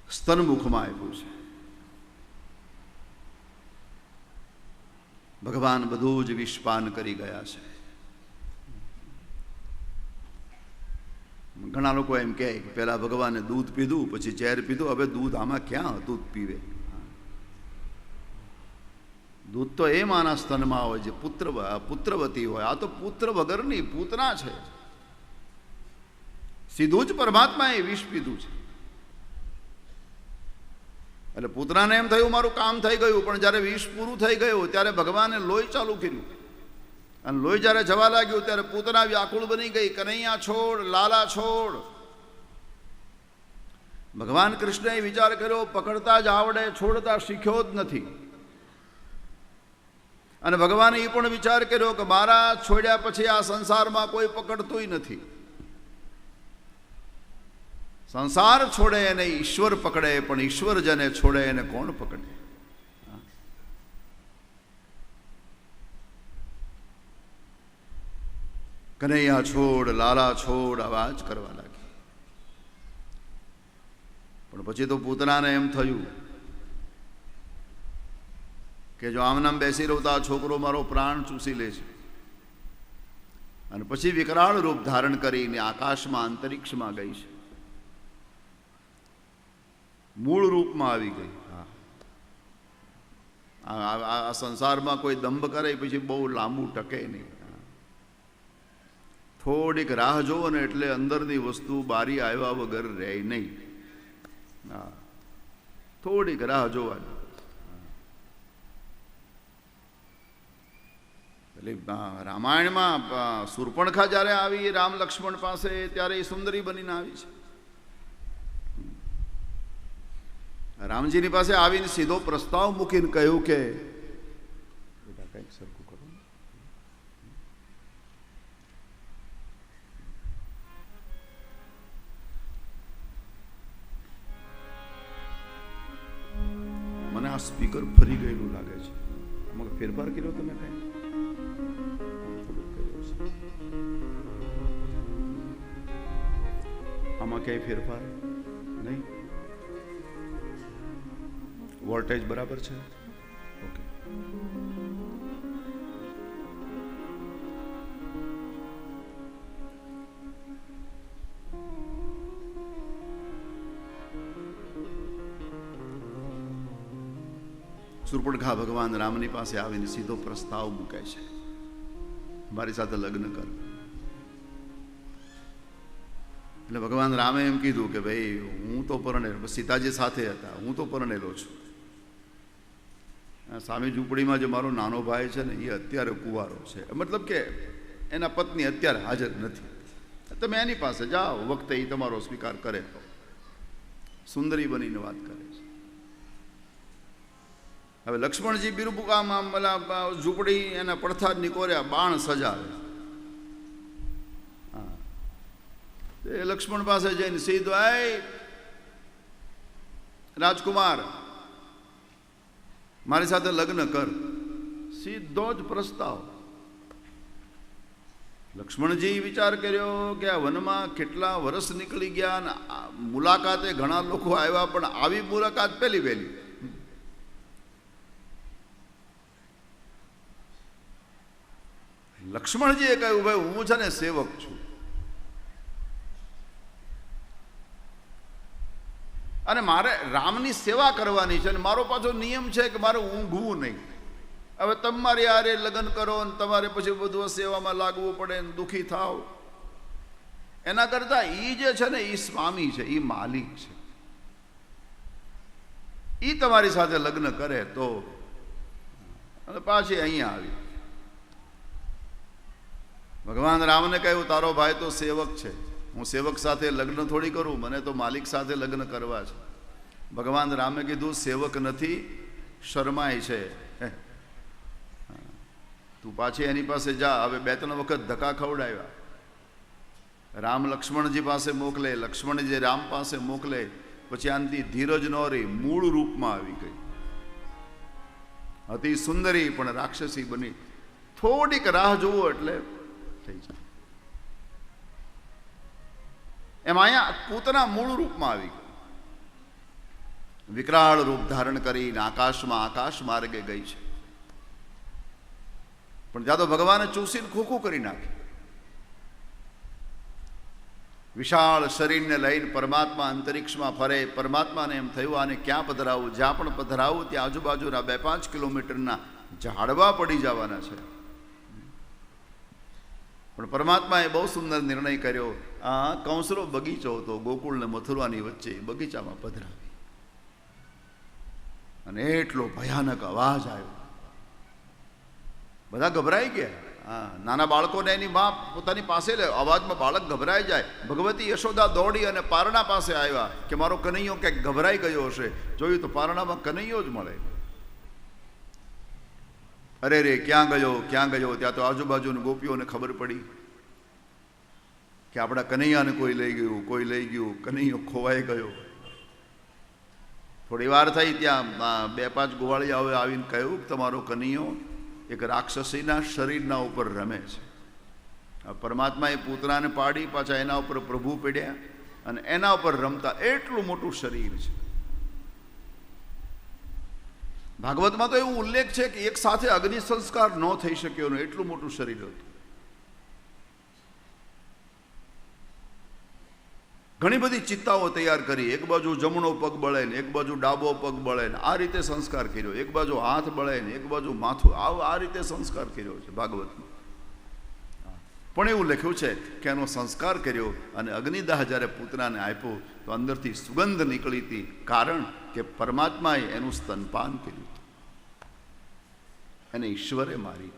સ્તનમુખમાં આવ્યું છે. ભગવાન બધું જ વિષપાન કરી ગયા છે. ઘણા લોકો એમ કહે કે પહેલા ભગવાને દૂધ પીધું પછી ઝેર પીધું, હવે દૂધ આમાં ક્યાં દૂધ પીવે. દૂધ તો એ માના સ્તનમાં હોય જે પુત્રવતી હોય. આ તો પુત્ર વગરની પૂતના છે. સીધું જ પરમાત્માએ વિષ પીધું છે. એટલે પૂતનાને એમ થયું મારું કામ થઈ ગયું, પણ જ્યારે વિષ પૂરું થઈ ગયું ત્યારે ભગવાને લોહી ચાલુ કર્યું. અને લોહી જ્યારે જવા લાગ્યું ત્યારે પૂતના વ્યાકુળ બની ગઈ, કનૈયા છોડ, લાલા છોડ. ભગવાન કૃષ્ણએ વિચાર કર્યો પકડતા જ આવડે, છોડતા શીખ્યો જ નથી. અને ભગવાને એ પણ વિચાર કર્યો કે મારા છોડ્યા પછી આ સંસારમાં કોઈ પકડતુંય નથી. સંસાર છોડે એને ઈશ્વર પકડે, પણ ઈશ્વર જેને છોડે એને કોણ પકડે. કનૈયા છોડ, લાલા છોડ અવાજ કરવા લાગી. પણ પછી તો પૂતનાને એમ થયું કે જો આમ નામ બેસી રહું તો આ છોકરો મારો પ્રાણ ચૂસી લે છે. અને પછી વિકરાળ રૂપ ધારણ કરીને આકાશમાં અંતરિક્ષમાં ગઈ છે, મૂળ રૂપમાં આવી ગઈ. આ સંસારમાં કોઈ દંભ કરે પછી બહુ લાંબુ ટકે નહીં. થોડીક રાહ જોવો ને એટલે અંદરની વસ્તુ બારી આવ્યા વગર રહે નહીં. થોડીક રાહ જોવાની. એટલે રામાયણમાં શૂર્પણખા જ્યારે આવી રામ લક્ષ્મણ પાસે ત્યારે એ સુંદરી બનીને આવી છે. રામજીની પાસે આવીને સીધો પ્રસ્તાવ મૂકીને કહ્યું કે કંઈક સરખું કરો. મને આ સ્પીકર ફરી ગયેલું લાગે છે. આમાં ફેરફાર કર્યો તમે કઈ? આમાં ક્યાંય ફેરફાર નહીં? વોલ્ટેજ બરાબર છે? ઓકે. શૂર્પણખા ભગવાન રામની પાસે આવીને સીધો પ્રસ્તાવ મૂકે છે, મારી સાથે લગ્ન કર. એટલે ભગવાન રામે એમ કીધું કે ભાઈ હું તો પરણેલો, સીતાજી સાથે હતા, હું તો પરણેલો છું. સામે ઝૂંપડીમાં જે મારો નાનો ભાઈ છે ને એ અત્યારે કુંવારો છે, મતલબ કે એના પત્ની અત્યારે હાજર નથી. તમે એની પાસે જાઓ, વખતે એ તમારો સ્વીકાર કરે તો. સુંદરી બનીને વાત કરે છે. હવે લક્ષ્મણજી બિરબુકામાં ઝૂંપડી એના પડથા જ નીકોર્યા, બાણ સજાવે. એ લક્ષ્મણ પાસે જઈને સીધો, એ રાજકુમાર મારી સાથે લગ્ન કર. સીધો જ પ્રસ્તાવ. લક્ષ્મણજી વિચાર કર્યો કે આ વનમાં કેટલા વર્ષ નીકળી ગયા ને મુલાકાતે ઘણા લોકો આવ્યા, પણ આવી મુલાકાત પહેલી વહેલી. લક્ષ્મણજીએ કહ્યું ભાઈ હું છે ને સેવક છું, અને મારે રામની સેવા કરવાની છે, અને મારો પાછો નિયમ છે કે મારે ઊંઘવું નહીં. હવે તમારી હારે લગ્ન કરો ને તમારે પછી બધું સેવામાં લાગવું પડે ને દુઃખી થાવ, એના કરતા એ જે છે ને એ સ્વામી છે, એ માલિક છે, એ તમારી સાથે લગ્ન કરે તો. અને પાછી અહીંયા આવી. ભગવાન રામને કહ્યું તારો ભાઈ તો સેવક છે, હું સેવક સાથે લગ્ન થોડી કરું, મને તો માલિક સાથે લગ્ન કરવા છે. ભગવાન રામે કીધું સેવક નથી, શરમાય છે. તું પાછી એની પાસે જા. હવે 2-3 વખત ધક્કા ખવડાવ્યા. રામ લક્ષ્મણજી પાસે મોકલે, લક્ષ્મણજી રામ પાસે મોકલે, પછી આનથી ધીરજ ન રહી મૂળ રૂપમાં આવી ગઈ. અતિ સુંદરી પણ રાક્ષસી બની. થોડીક રાહ જોવો એટલે થઈ જાય. એમાં અહીંયા પૂતના મૂળ રૂપમાં આવી ગઈ. વિકરાળ રૂપ ધારણ કરીને આકાશ માર્ગે ગઈ છે. પણ જ્યાં તો ભગવાને ચૂસીને ખોખું કરી નાખી. વિશાળ શરીરને લઈને પરમાત્મા અંતરિક્ષમાં ફરે. પરમાત્માને એમ થયું આને ક્યાં પધરાવું, જ્યાં પણ પધરાવું ત્યાં આજુબાજુના 2-5 કિલોમીટરના ઝાડવા પડી જવાના છે. પણ પરમાત્માએ બહુ સુંદર નિર્ણય કર્યો. આ કંસરો બગીચો હતો, ગોકુળ ને મથુરાની વચ્ચે બગીચામાં પધરાવી. અને એટલો ભયાનક અવાજ આવ્યો, બધા ગભરાઈ ગયા. નાના બાળકોને એની મા પોતાની પાસે લે, અવાજમાં બાળક ગભરાઈ જાય. ભગવતી યશોદા દોડી અને પારણા પાસે આવ્યા કે મારો કનૈયો ક્યાંક ગભરાઈ ગયો હશે. જોયું તો પારણામાં કનૈયો જ મળે. અરે રે ક્યાં ગયો. ત્યાં તો આજુબાજુની ગોપીઓને ખબર પડી કે આપણા કનૈયાને કોઈ લઈ ગયું, કનૈયો ખોવાઈ ગયો. થોડી વાર થઈ, ત્યાં 2-5 ગોવાળિયાઓએ આવીને કહ્યું તમારો કનૈયો એક રાક્ષસીના શરીરના ઉપર રમે છે. પરમાત્માએ પૂતનાને પાડી, પાછા એના ઉપર પ્રભુ પડ્યા અને એના ઉપર રમતા. એટલું મોટું શરીર છે. ભાગવતમાં તો એવું ઉલ્લેખ છે કે એક સાથે અગ્નિ સંસ્કાર ન થઈ શક્યો ને એટલું મોટું શરીર હતું. ઘણી બધી ચિત્તાઓ તૈયાર કરી, એક બાજુ જમણો પગ બળે ને એક બાજુ ડાબો પગ બળે ને આ રીતે સંસ્કાર કર્યો, એક બાજુ હાથ બળે ને એક બાજુ માથું, આ રીતે સંસ્કાર કર્યો છે ભાગવતમાં. પણ એવું લખ્યું છે કે એનો સંસ્કાર કર્યો અને અગ્નિદાહ જ્યારે પૂતનાને આપ્યો તો અંદરથી સુગંધ નીકળી હતી, કારણ કે પરમાત્માએ એનું સ્તનપાન કર્યું હતું, એને ઈશ્વરે મારી.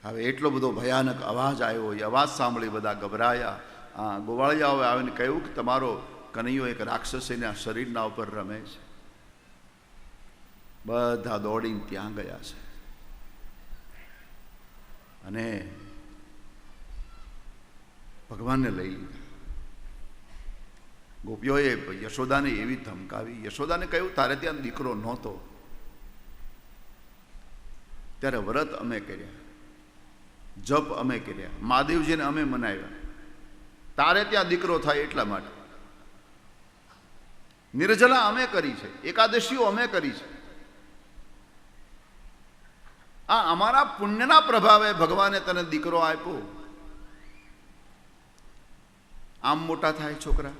હવે એટલો બધો ભયાનક અવાજ આવ્યો, એ અવાજ સાંભળી બધા ગભરાયા. ગોવાળિયાઓએ આવીને કહ્યું કે તમારો કનૈયો એક રાક્ષસીના શરીરના ઉપર રમે છે. બધા દોડીને ત્યાં ગયા છે અને ભગવાનને લઈ લીધા. ગોપીઓએ યશોદાને એવી ધમકાવી, યશોદાને કહ્યું તારે ત્યાં દીકરો નહોતો ત્યારે વ્રત અમે કર્યા, જપ અમે કર્યા, મહાદેવજીને અમે મનાવ્યા, તારે ત્યાં દીકરો થાય એટલા માટે. નિર્જલા અમે કરી છે, એકાદશીઓ અમે કરી છે. આ અમારા પુણ્યના પ્રભાવે ભગવાને તને દીકરો આપ્યો. આમ મોટા થાય છોકરા,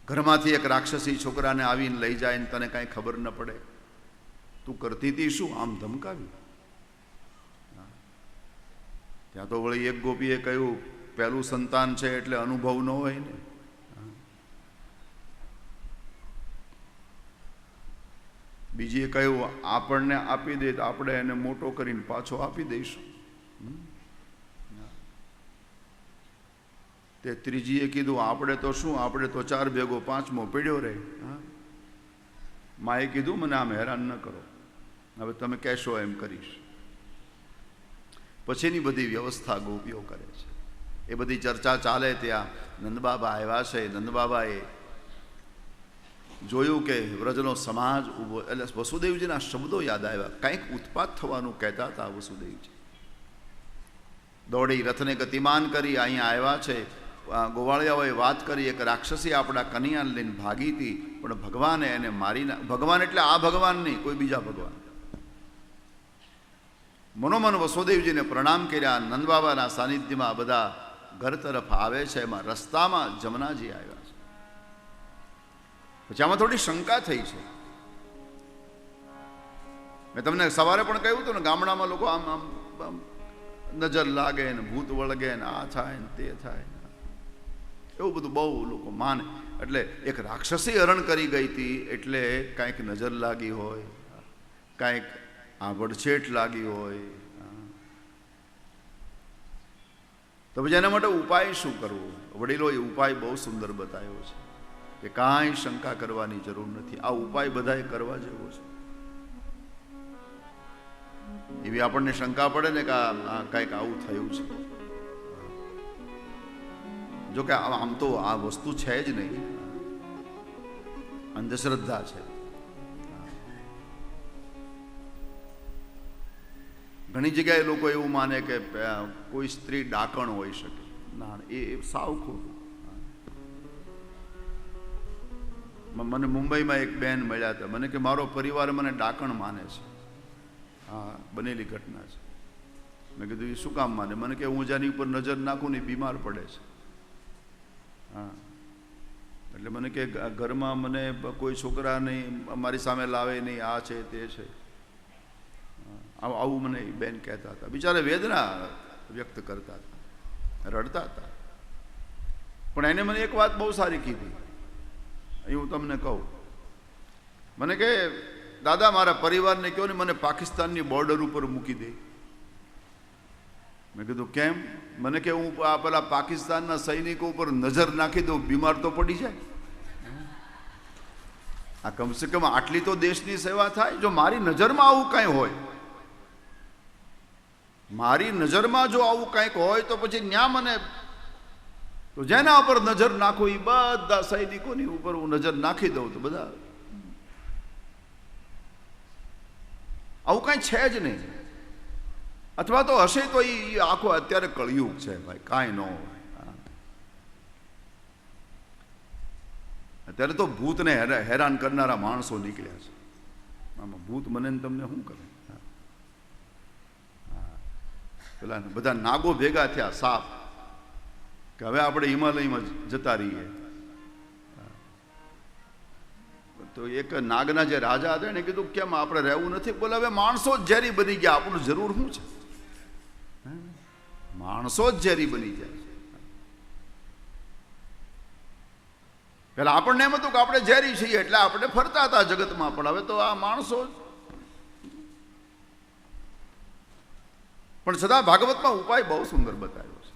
ઘરમાંથી એક રાક્ષસી છોકરાને આવીને લઈ જાય ને તને કાંઈ ખબર ન પડે, તું કરતી હતી શું? આમ ધમકાવી. ત્યાં તો વળી એક ગોપીએ કહ્યું પહેલું સંતાન છે એટલે અનુભવ ન હોય ને. બીજીએ કહ્યું આપણને આપી દે તો આપણે એને મોટો કરીને પાછો આપી દઈશું. તે ત્રીજીએ કીધું આપણે તો શું, આપણે તો 4 ભેગો 5મો પડ્યો રહે. માએ કીધું મને આમ હેરાન ન કરો, હવે તમે કહેશો એમ કરીશ. પછીની બધી વ્યવસ્થા ગોપીઓ કરે છે. એ બધી ચર્ચા ચાલે ત્યાં નંદબાબા આવ્યા છે. નંદબાબાએ જોયું કે વ્રજનો સમાજ ઊભો, એટલે વસુદેવજીના શબ્દો યાદ આવ્યા. કંઈક ઉત્પાત થવાનું કહેતા હતા વસુદેવજી. દોડી રથને ગતિમાન કરી અહીંયા આવ્યા છે. ગોવાળિયાઓએ વાત કરી એક રાક્ષસી આપણા કનૈયાને લઈને ભાગી હતી, પણ ભગવાને એને મારી ભગવાન એટલે આ ભગવાન નહીં, કોઈ બીજા ભગવાન. મનોમન વસુદેવજીને પ્રણામ કર્યા. નંદબાબાના સાનિધ્યમાં બધા ઘર તરફ આવે છે. એમાં રસ્તામાં જમનાજી આવ્યા છે. પછી આમાં થોડી શંકા થઈ છે. મેં તમને સવારે પણ કહ્યું હતું ને, ગામડામાં લોકો આમ આમ નજર લાગે ને ભૂત વળગે ને આ થાય ને તે થાય, એવું બધું બહુ લોકો માને. એટલે એક રાક્ષસી હરણ કરી ગઈ હતી એટલે કાંઈક નજર લાગી હોય, કાંઈક આ વડછેટ લાગી હોય. તો પછી એના માટે ઉપાય શું કરવો? વડીલોએ ઉપાય બહુ સુંદર બતાવ્યો છે કે કાંઈ શંકા કરવાની જરૂર નથી. આ ઉપાય બધાએ કરવા જેવો છે. એવી આપણને શંકા પડે ને કે કાંઈક આવું થયું છે. જો કે આમ તો આ વસ્તુ છે જ નહીં, અંધશ્રદ્ધા છે. ઘણી જગ્યાએ લોકો એવું માને કે કોઈ સ્ત્રી ડાકણ હોઈ શકે. ના, એ સાવ ખોટું. મને મુંબઈમાં એક બેન મળ્યા હતા. મને કે મારો પરિવાર મને ડાકણ માને છે. હા, બનેલી ઘટના છે. મેં કીધું એ શું કામ માને? મને કે હું જેની ઉપર નજર નાખું ને બીમાર પડે છે. હા, એટલે મને કે ઘરમાં મને કોઈ છોકરા નહીં, મારી સામે લાવે નહીં, આ છે તે છે. આવું મને બેન કહેતા હતા. બિચારે વેદના વ્યક્ત કરતા હતા, રડતા હતા. પણ એને મને એક વાત બહુ સારી કીધી, એ હું તમને કહું. મને કે દાદા મારા પરિવારને કહો ને મને પાકિસ્તાનની બોર્ડર ઉપર મૂકી દે. મેં કીધું કેમ? મને કે હું પેલા પાકિસ્તાનના સૈનિકો ઉપર નજર નાખી દઉં, બીમાર તો પડી જાય. આ કમસે કમ આટલી તો દેશની સેવા થાય. જો મારી નજરમાં આવું કાંઈ હોય, મારી નજરમાં જો આવું કંઈક હોય તો પછી ન્યા મને તો જેના ઉપર નજર નાખો એ બધા સૈનિકોની ઉપર હું નજર નાખી દઉં તો બધા આવું કાંઈ છે જ નહીં. અથવા તો હશે તો એ આખો અત્યારે કળિયુગ છે ભાઈ, કાંઈ ન હોય. અત્યારે તો ભૂતને હેરાન કરનારા માણસો નીકળ્યા છે. આમાં ભૂત મને ને તમને શું કરે? પેલા બધા નાગો ભેગા થયા, સાપ. કે હવે આપણે હિમાલયમાં જતા રહીએ. તો એક નાગના જે રાજા હતા એને કીધું કેમ આપણે રહેવું નથી? બોલે હવે માણસો જ ઝેરી બની ગયા, આપણું જરૂર શું છે? માણસો જ ઝેરી બની જાય. પેલા આપણને એમ હતું કે આપણે ઝેરી છીએ એટલે આપણે ફરતા હતા જગતમાં, પણ હવે તો આ માણસો. પણ છતાં ભાગવતમાં ઉપાય બહુ સુંદર બતાવ્યો છે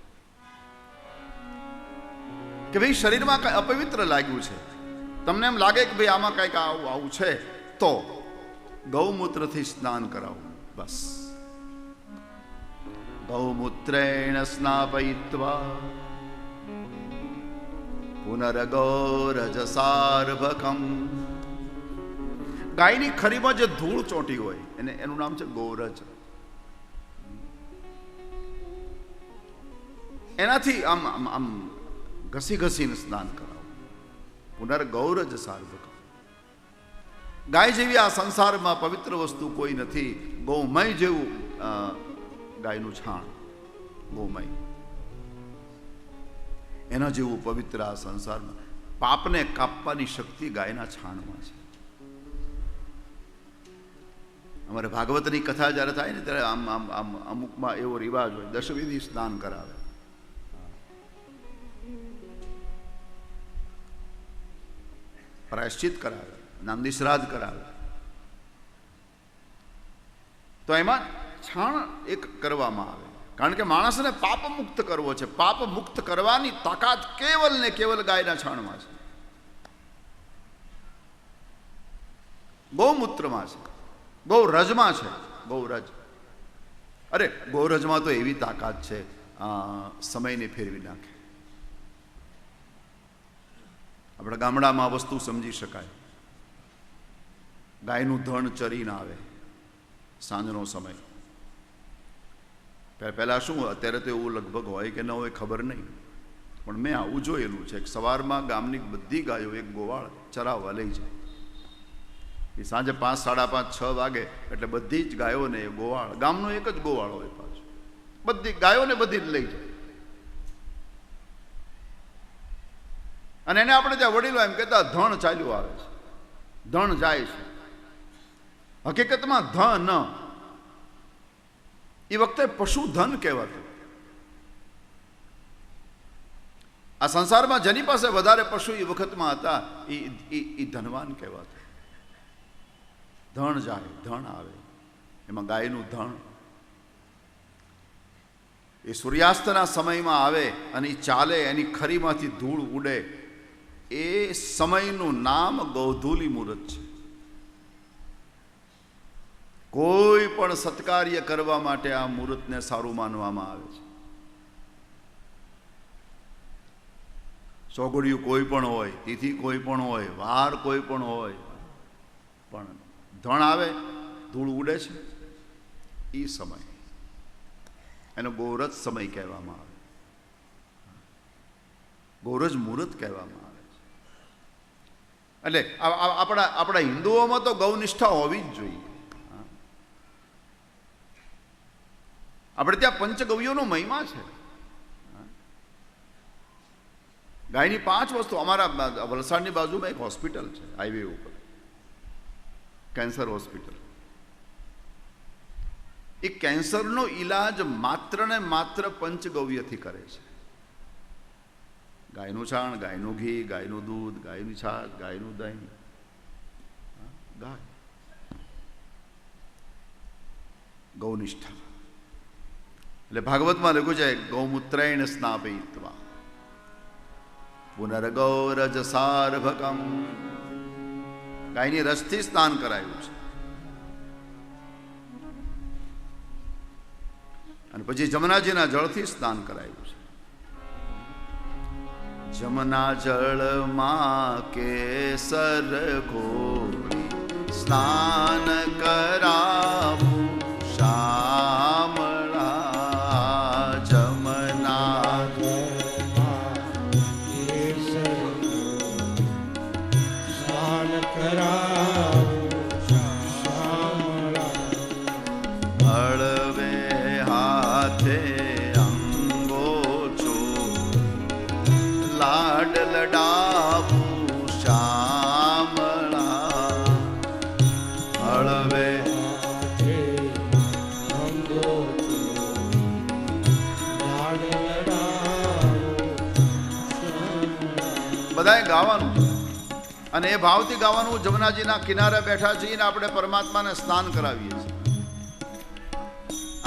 કે ભાઈ શરીરમાં કઈ અપવિત્ર લાગ્યું છે, તમને એમ લાગે કે ભાઈ આમાં કંઈક આવું છે, તો ગૌમૂત્રથી સ્નાન કરાવવું. બસ ગૌમૂત્રેણ સ્નાપયિત્વા પુનર્ગૌરજસાર્ભકમ. ગાયની ખરીમાં જે ધૂળ ચોંટી હોય એનું નામ છે ગૌરજ. એનાથી આમ આમ આમ ઘસી ઘસીને સ્નાન કરાવો. પુનર્ગૌરજ સાર્વક. ગાય જેવી આ સંસારમાં પવિત્ર વસ્તુ કોઈ નથી. ગૌમય જેવું ગાયનું છાણ, ગૌમય એના જેવું પવિત્ર આ સંસારમાં. પાપને કાપવાની શક્તિ ગાયના છાણમાં છે. અમારે ભાગવતની કથા જ્યારે થાય ને ત્યારે આમ આમ આમ અમુકમાં એવો રિવાજ હોય, દશવિધિ સ્નાન કરાવે. પ્રાયશ્ચિત કરાવે, નામદી શ્રાદ્ધ કરાવે. તો એમાં છાણ એક કરવામાં આવે, કારણ કે માણસને પાપ મુક્ત કરવો છે. પાપ મુક્ત કરવાની તાકાત કેવલ ને કેવલ ગાયના છાણમાં છે, ગૌમૂત્રમાં છે, ગૌરજમાં છે. ગૌરજ, અરે ગૌરજમાં તો એવી તાકાત છે, સમયને ફેરવી નાખે. આપણા ગામડામાં આ વસ્તુ સમજી શકાય. ગાયનું ધણ ચરીને આવે સાંજનો સમય. પહેલાં શું, અત્યારે તો એવું લગભગ હોય કે ન હોય ખબર નહીં, પણ મેં આવું જોયેલું છે કે સવારમાં ગામની બધી ગાયો એક ગોવાળ ચરાવવા લઈ જાય. એ સાંજે 5, 5:30, 6 વાગે એટલે બધી જ ગાયોને ગોવાળ, ગામનો એક જ ગોવાળ હોય પાછું, બધી ગાયોને બધી જ લઈ જાય. અને એને આપણે ત્યાં વડીલો એમ કહેતા ધણ ચાલ્યું આવે છે, ધણ જાય છે. હકીકતમાં ધન એ વખતે પશુધન કહેવાતું. આ સંસારમાં જેની પાસે વધારે પશુ એ વખતમાં હતા એ ધનવાન કહેવાતું. ધણ જાય, ધણ આવે, એમાં ગાયનું ધણ. એ સૂર્યાસ્તના સમયમાં આવે અને એ ચાલે, એની ખરીમાંથી ધૂળ ઉડે. એ સમયનું નામ ગૌધૂલી મુહૂર્ત છે. કોઈ પણ સત્કાર્ય કરવા માટે આ મુહૂર્તને સારું માનવામાં આવે છે. સોગડિયું કોઈ પણ હોય, તિથિ કોઈ પણ હોય, વાર કોઈ પણ હોય, પણ ધણ આવે, ધૂળ ઉડે છે, એ સમય એનો ગૌરજ સમય કહેવામાં આવે, ગૌરજ મુહૂર્ત કહેવામાં આવે છે. એટલે આપણા હિન્દુઓમાં તો ગૌનિષ્ઠા હોવી જ જોઈએ. આપણે ત્યાં પંચગવ્યોનો મહિમા છે. ગાયની 5 વસ્તુ. અમારા વલસાડની બાજુમાં એક હોસ્પિટલ છે હાઈવે ઉપર, કેન્સર હોસ્પિટલ. એ કેન્સરનો ઈલાજ માત્ર ને માત્ર પંચગવ્યથી કરે છે. ગાયનું છાણ, ગાયનું ઘી, ગાયનું દૂધ, ગાયની છાશ, ગાયનું દહીં. ગાય, ગૌનિષ્ઠા. એટલે ભાગવતમાં લખ્યું છે ગૌમૂત્રેણ સ્નાપયિત્વા પુનર્ગૌરજ સાર્ભકમ. ગાયની રસથી સ્નાન કરાયું છે. અને પછી જમનાજીના જળથી સ્નાન કરાયું છે. જમના જળમાં કેસર ઘોળી સ્નાન કરાવું શામળા. જમના સ્નાન કરાવું શામળા. હળવે હાથે અંગોછો લાડ લડાવું શ્યામળા હળવે બધાએ ગાવાનું અને એ ભાવથી ગાવાનું. જમનાજીના કિનારે બેઠા છીએ ને આપણે પરમાત્માને સ્નાન કરાવીએ છીએ.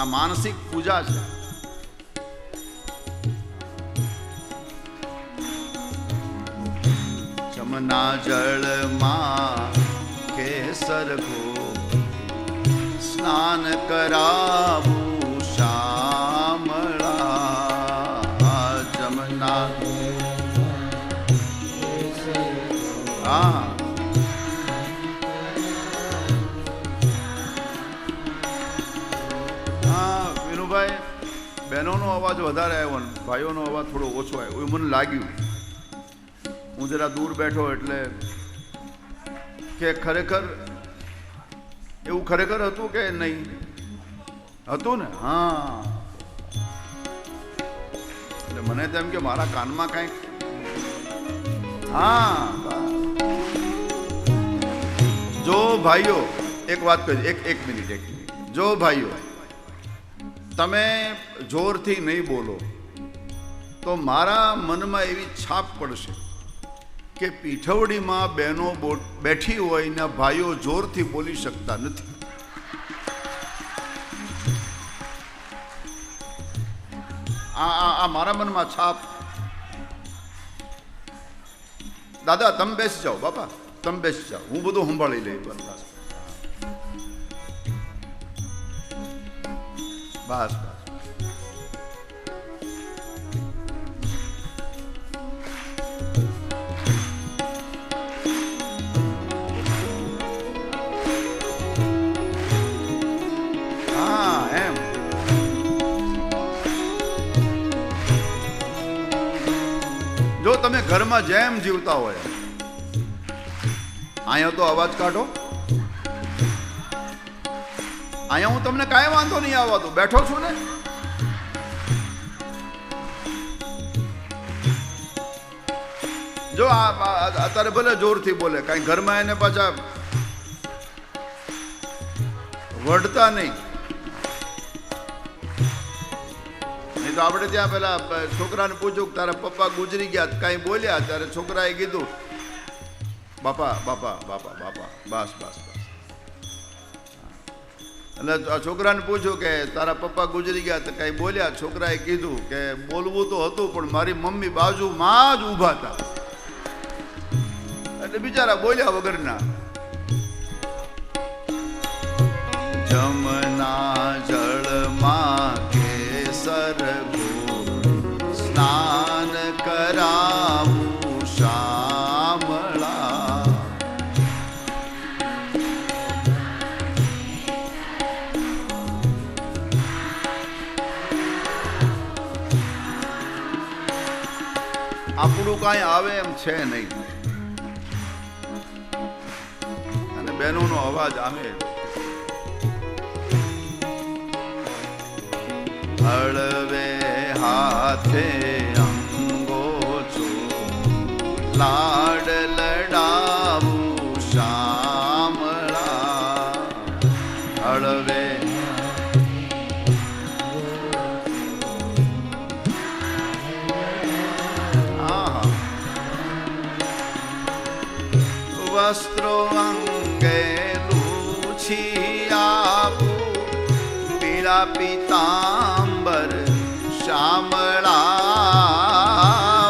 આ માનસિક પૂજા છે. જમના જળમાં કેસર કો સ્નાન કરાવું શ્યામળા જમના હા વિનુભાઈ, બહેનોનો અવાજ વધારે આવ્યો ને ભાઈઓનો અવાજ થોડો ઓછો આવ્યો એવું મને લાગ્યું. હું જરા દૂર બેઠો એટલે કે ખરેખર એવું ખરેખર હતું કે નહીં હતું ને? હા, એટલે મને તેમ કે મારા કાનમાં કંઈક હા. જો ભાઈઓ એક વાત કહી, એક મિનિટ. જો ભાઈઓ તમે જોરથી નહીં બોલો તો મારા મનમાં એવી છાપ પડશે કે પીઠવડીમાં બહેનો બેઠી હોય ને ભાઈઓ જોરથી બોલી શકતા નથી. આ મારા મનમાં છાપ. દાદા તમે બેસી જાઓ, બાપા તમે બેસી જાઓ, હું બધું સંભાળી લઈ. બસ બસ. હા એમ. જો તમે ઘરમાં જેમ જીવતા હોય, અહીંયા તો અવાજ કાઢો. અહીંયા હું તમને કાંઈ વાંધો નહીં આવવા દઉં, બેઠો છું ને. જો અત્યારે ભલે જોરથી બોલે, કાંઈ ઘરમાં એને પાછા વઢતા નહીં. તો આપણે ત્યાં પેલા છોકરાને પૂછ્યું તારા પપ્પા ગુજરી ગયા, કાંઈ બોલ્યા? ત્યારે છોકરાએ કીધું બાપા બાપા બાપા બાપા, બસ બસ બસ. એટલે છોકરાને પૂછ્યું કે તારા પપ્પા ગુજરી ગયા તો કાંઈ બોલ્યા? છોકરાએ કીધું કે બોલવું તો હતું પણ મારી મમ્મી બાજુમાં જ ઊભા હતા. એટલે બિચારા બોલ્યા વગરના. જમના જળમાં કેસર સ્નાન કરાવું શ્યામળા આપણું કાંઈ આવે એમ છે નહીં. અને બહેનોનો અવાજ આવે. હળવે હાથે અંગોછો લાડ લડાવું શ્યામળા હળવે વસ્ત્રો અંગે લૂછી આપું પીળા પીતાંબર શ્યામળા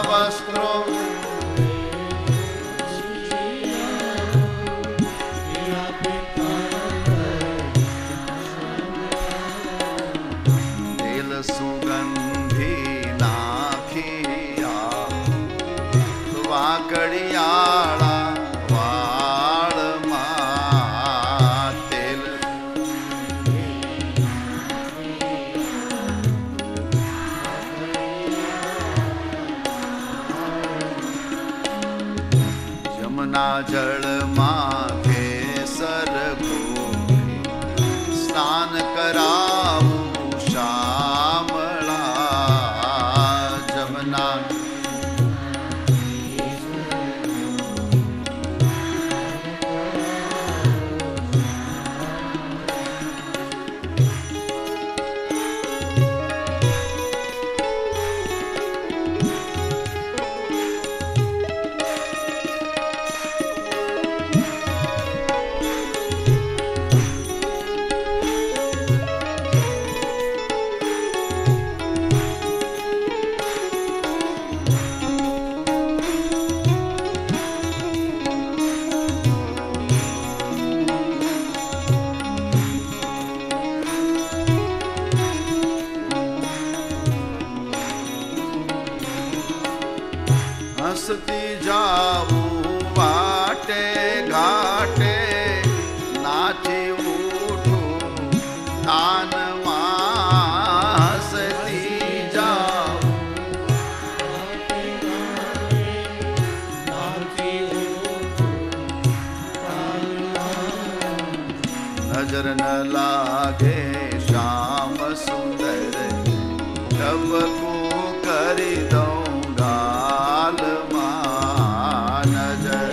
વસ્ત્રો તેલ સુગંધી નાખિયા વાકડિયાળા વાળમાં તેલ જમના જળમાં કેસર ગોપી સ્નાન કરાવું શ્યામળા જમના હસતી જાવું વાટે ઘાટે નાચી ઉઠું તાનમાં હસતી જાઉં નજર ન લાગે શ્યામ સુંદર ટપકું કરી દઉં ગાલમાં નજર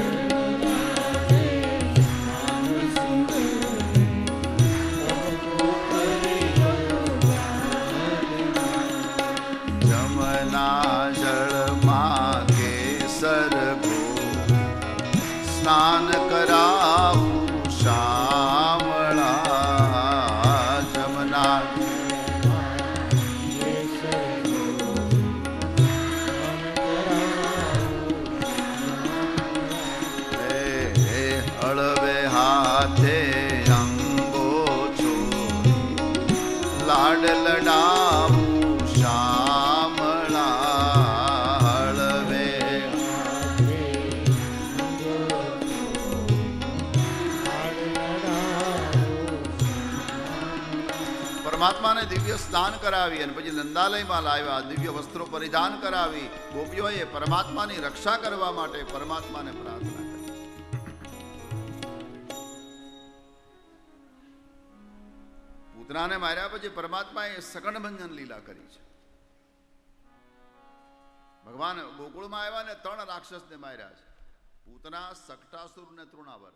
જમના જળમાં કેસર ગો સ્નાન કરાવું શામળા જમના હળવે હાથે અંગો છોડી લાડ લડાવું શામળા હળવે પરમાત્માને દિવ્ય સ્નાન કરાવી અને પછી નંદાલયમાં લાવ્યા, દિવ્ય વસ્ત્રો પરિધાન કરાવી ગોપીઓએ પરમાત્માની રક્ષા કરવા માટે પરમાત્માને પ્રાર્થના કરી. પૂતનાને માર્યા પછી પરમાત્માએ સગણભંજન લીલા કરી છે. ભગવાન ગોકુળમાં આવ્યા ને 3 રાક્ષસને માર્યા છે, પૂતના, સકટાસુર ને તૃણાવર.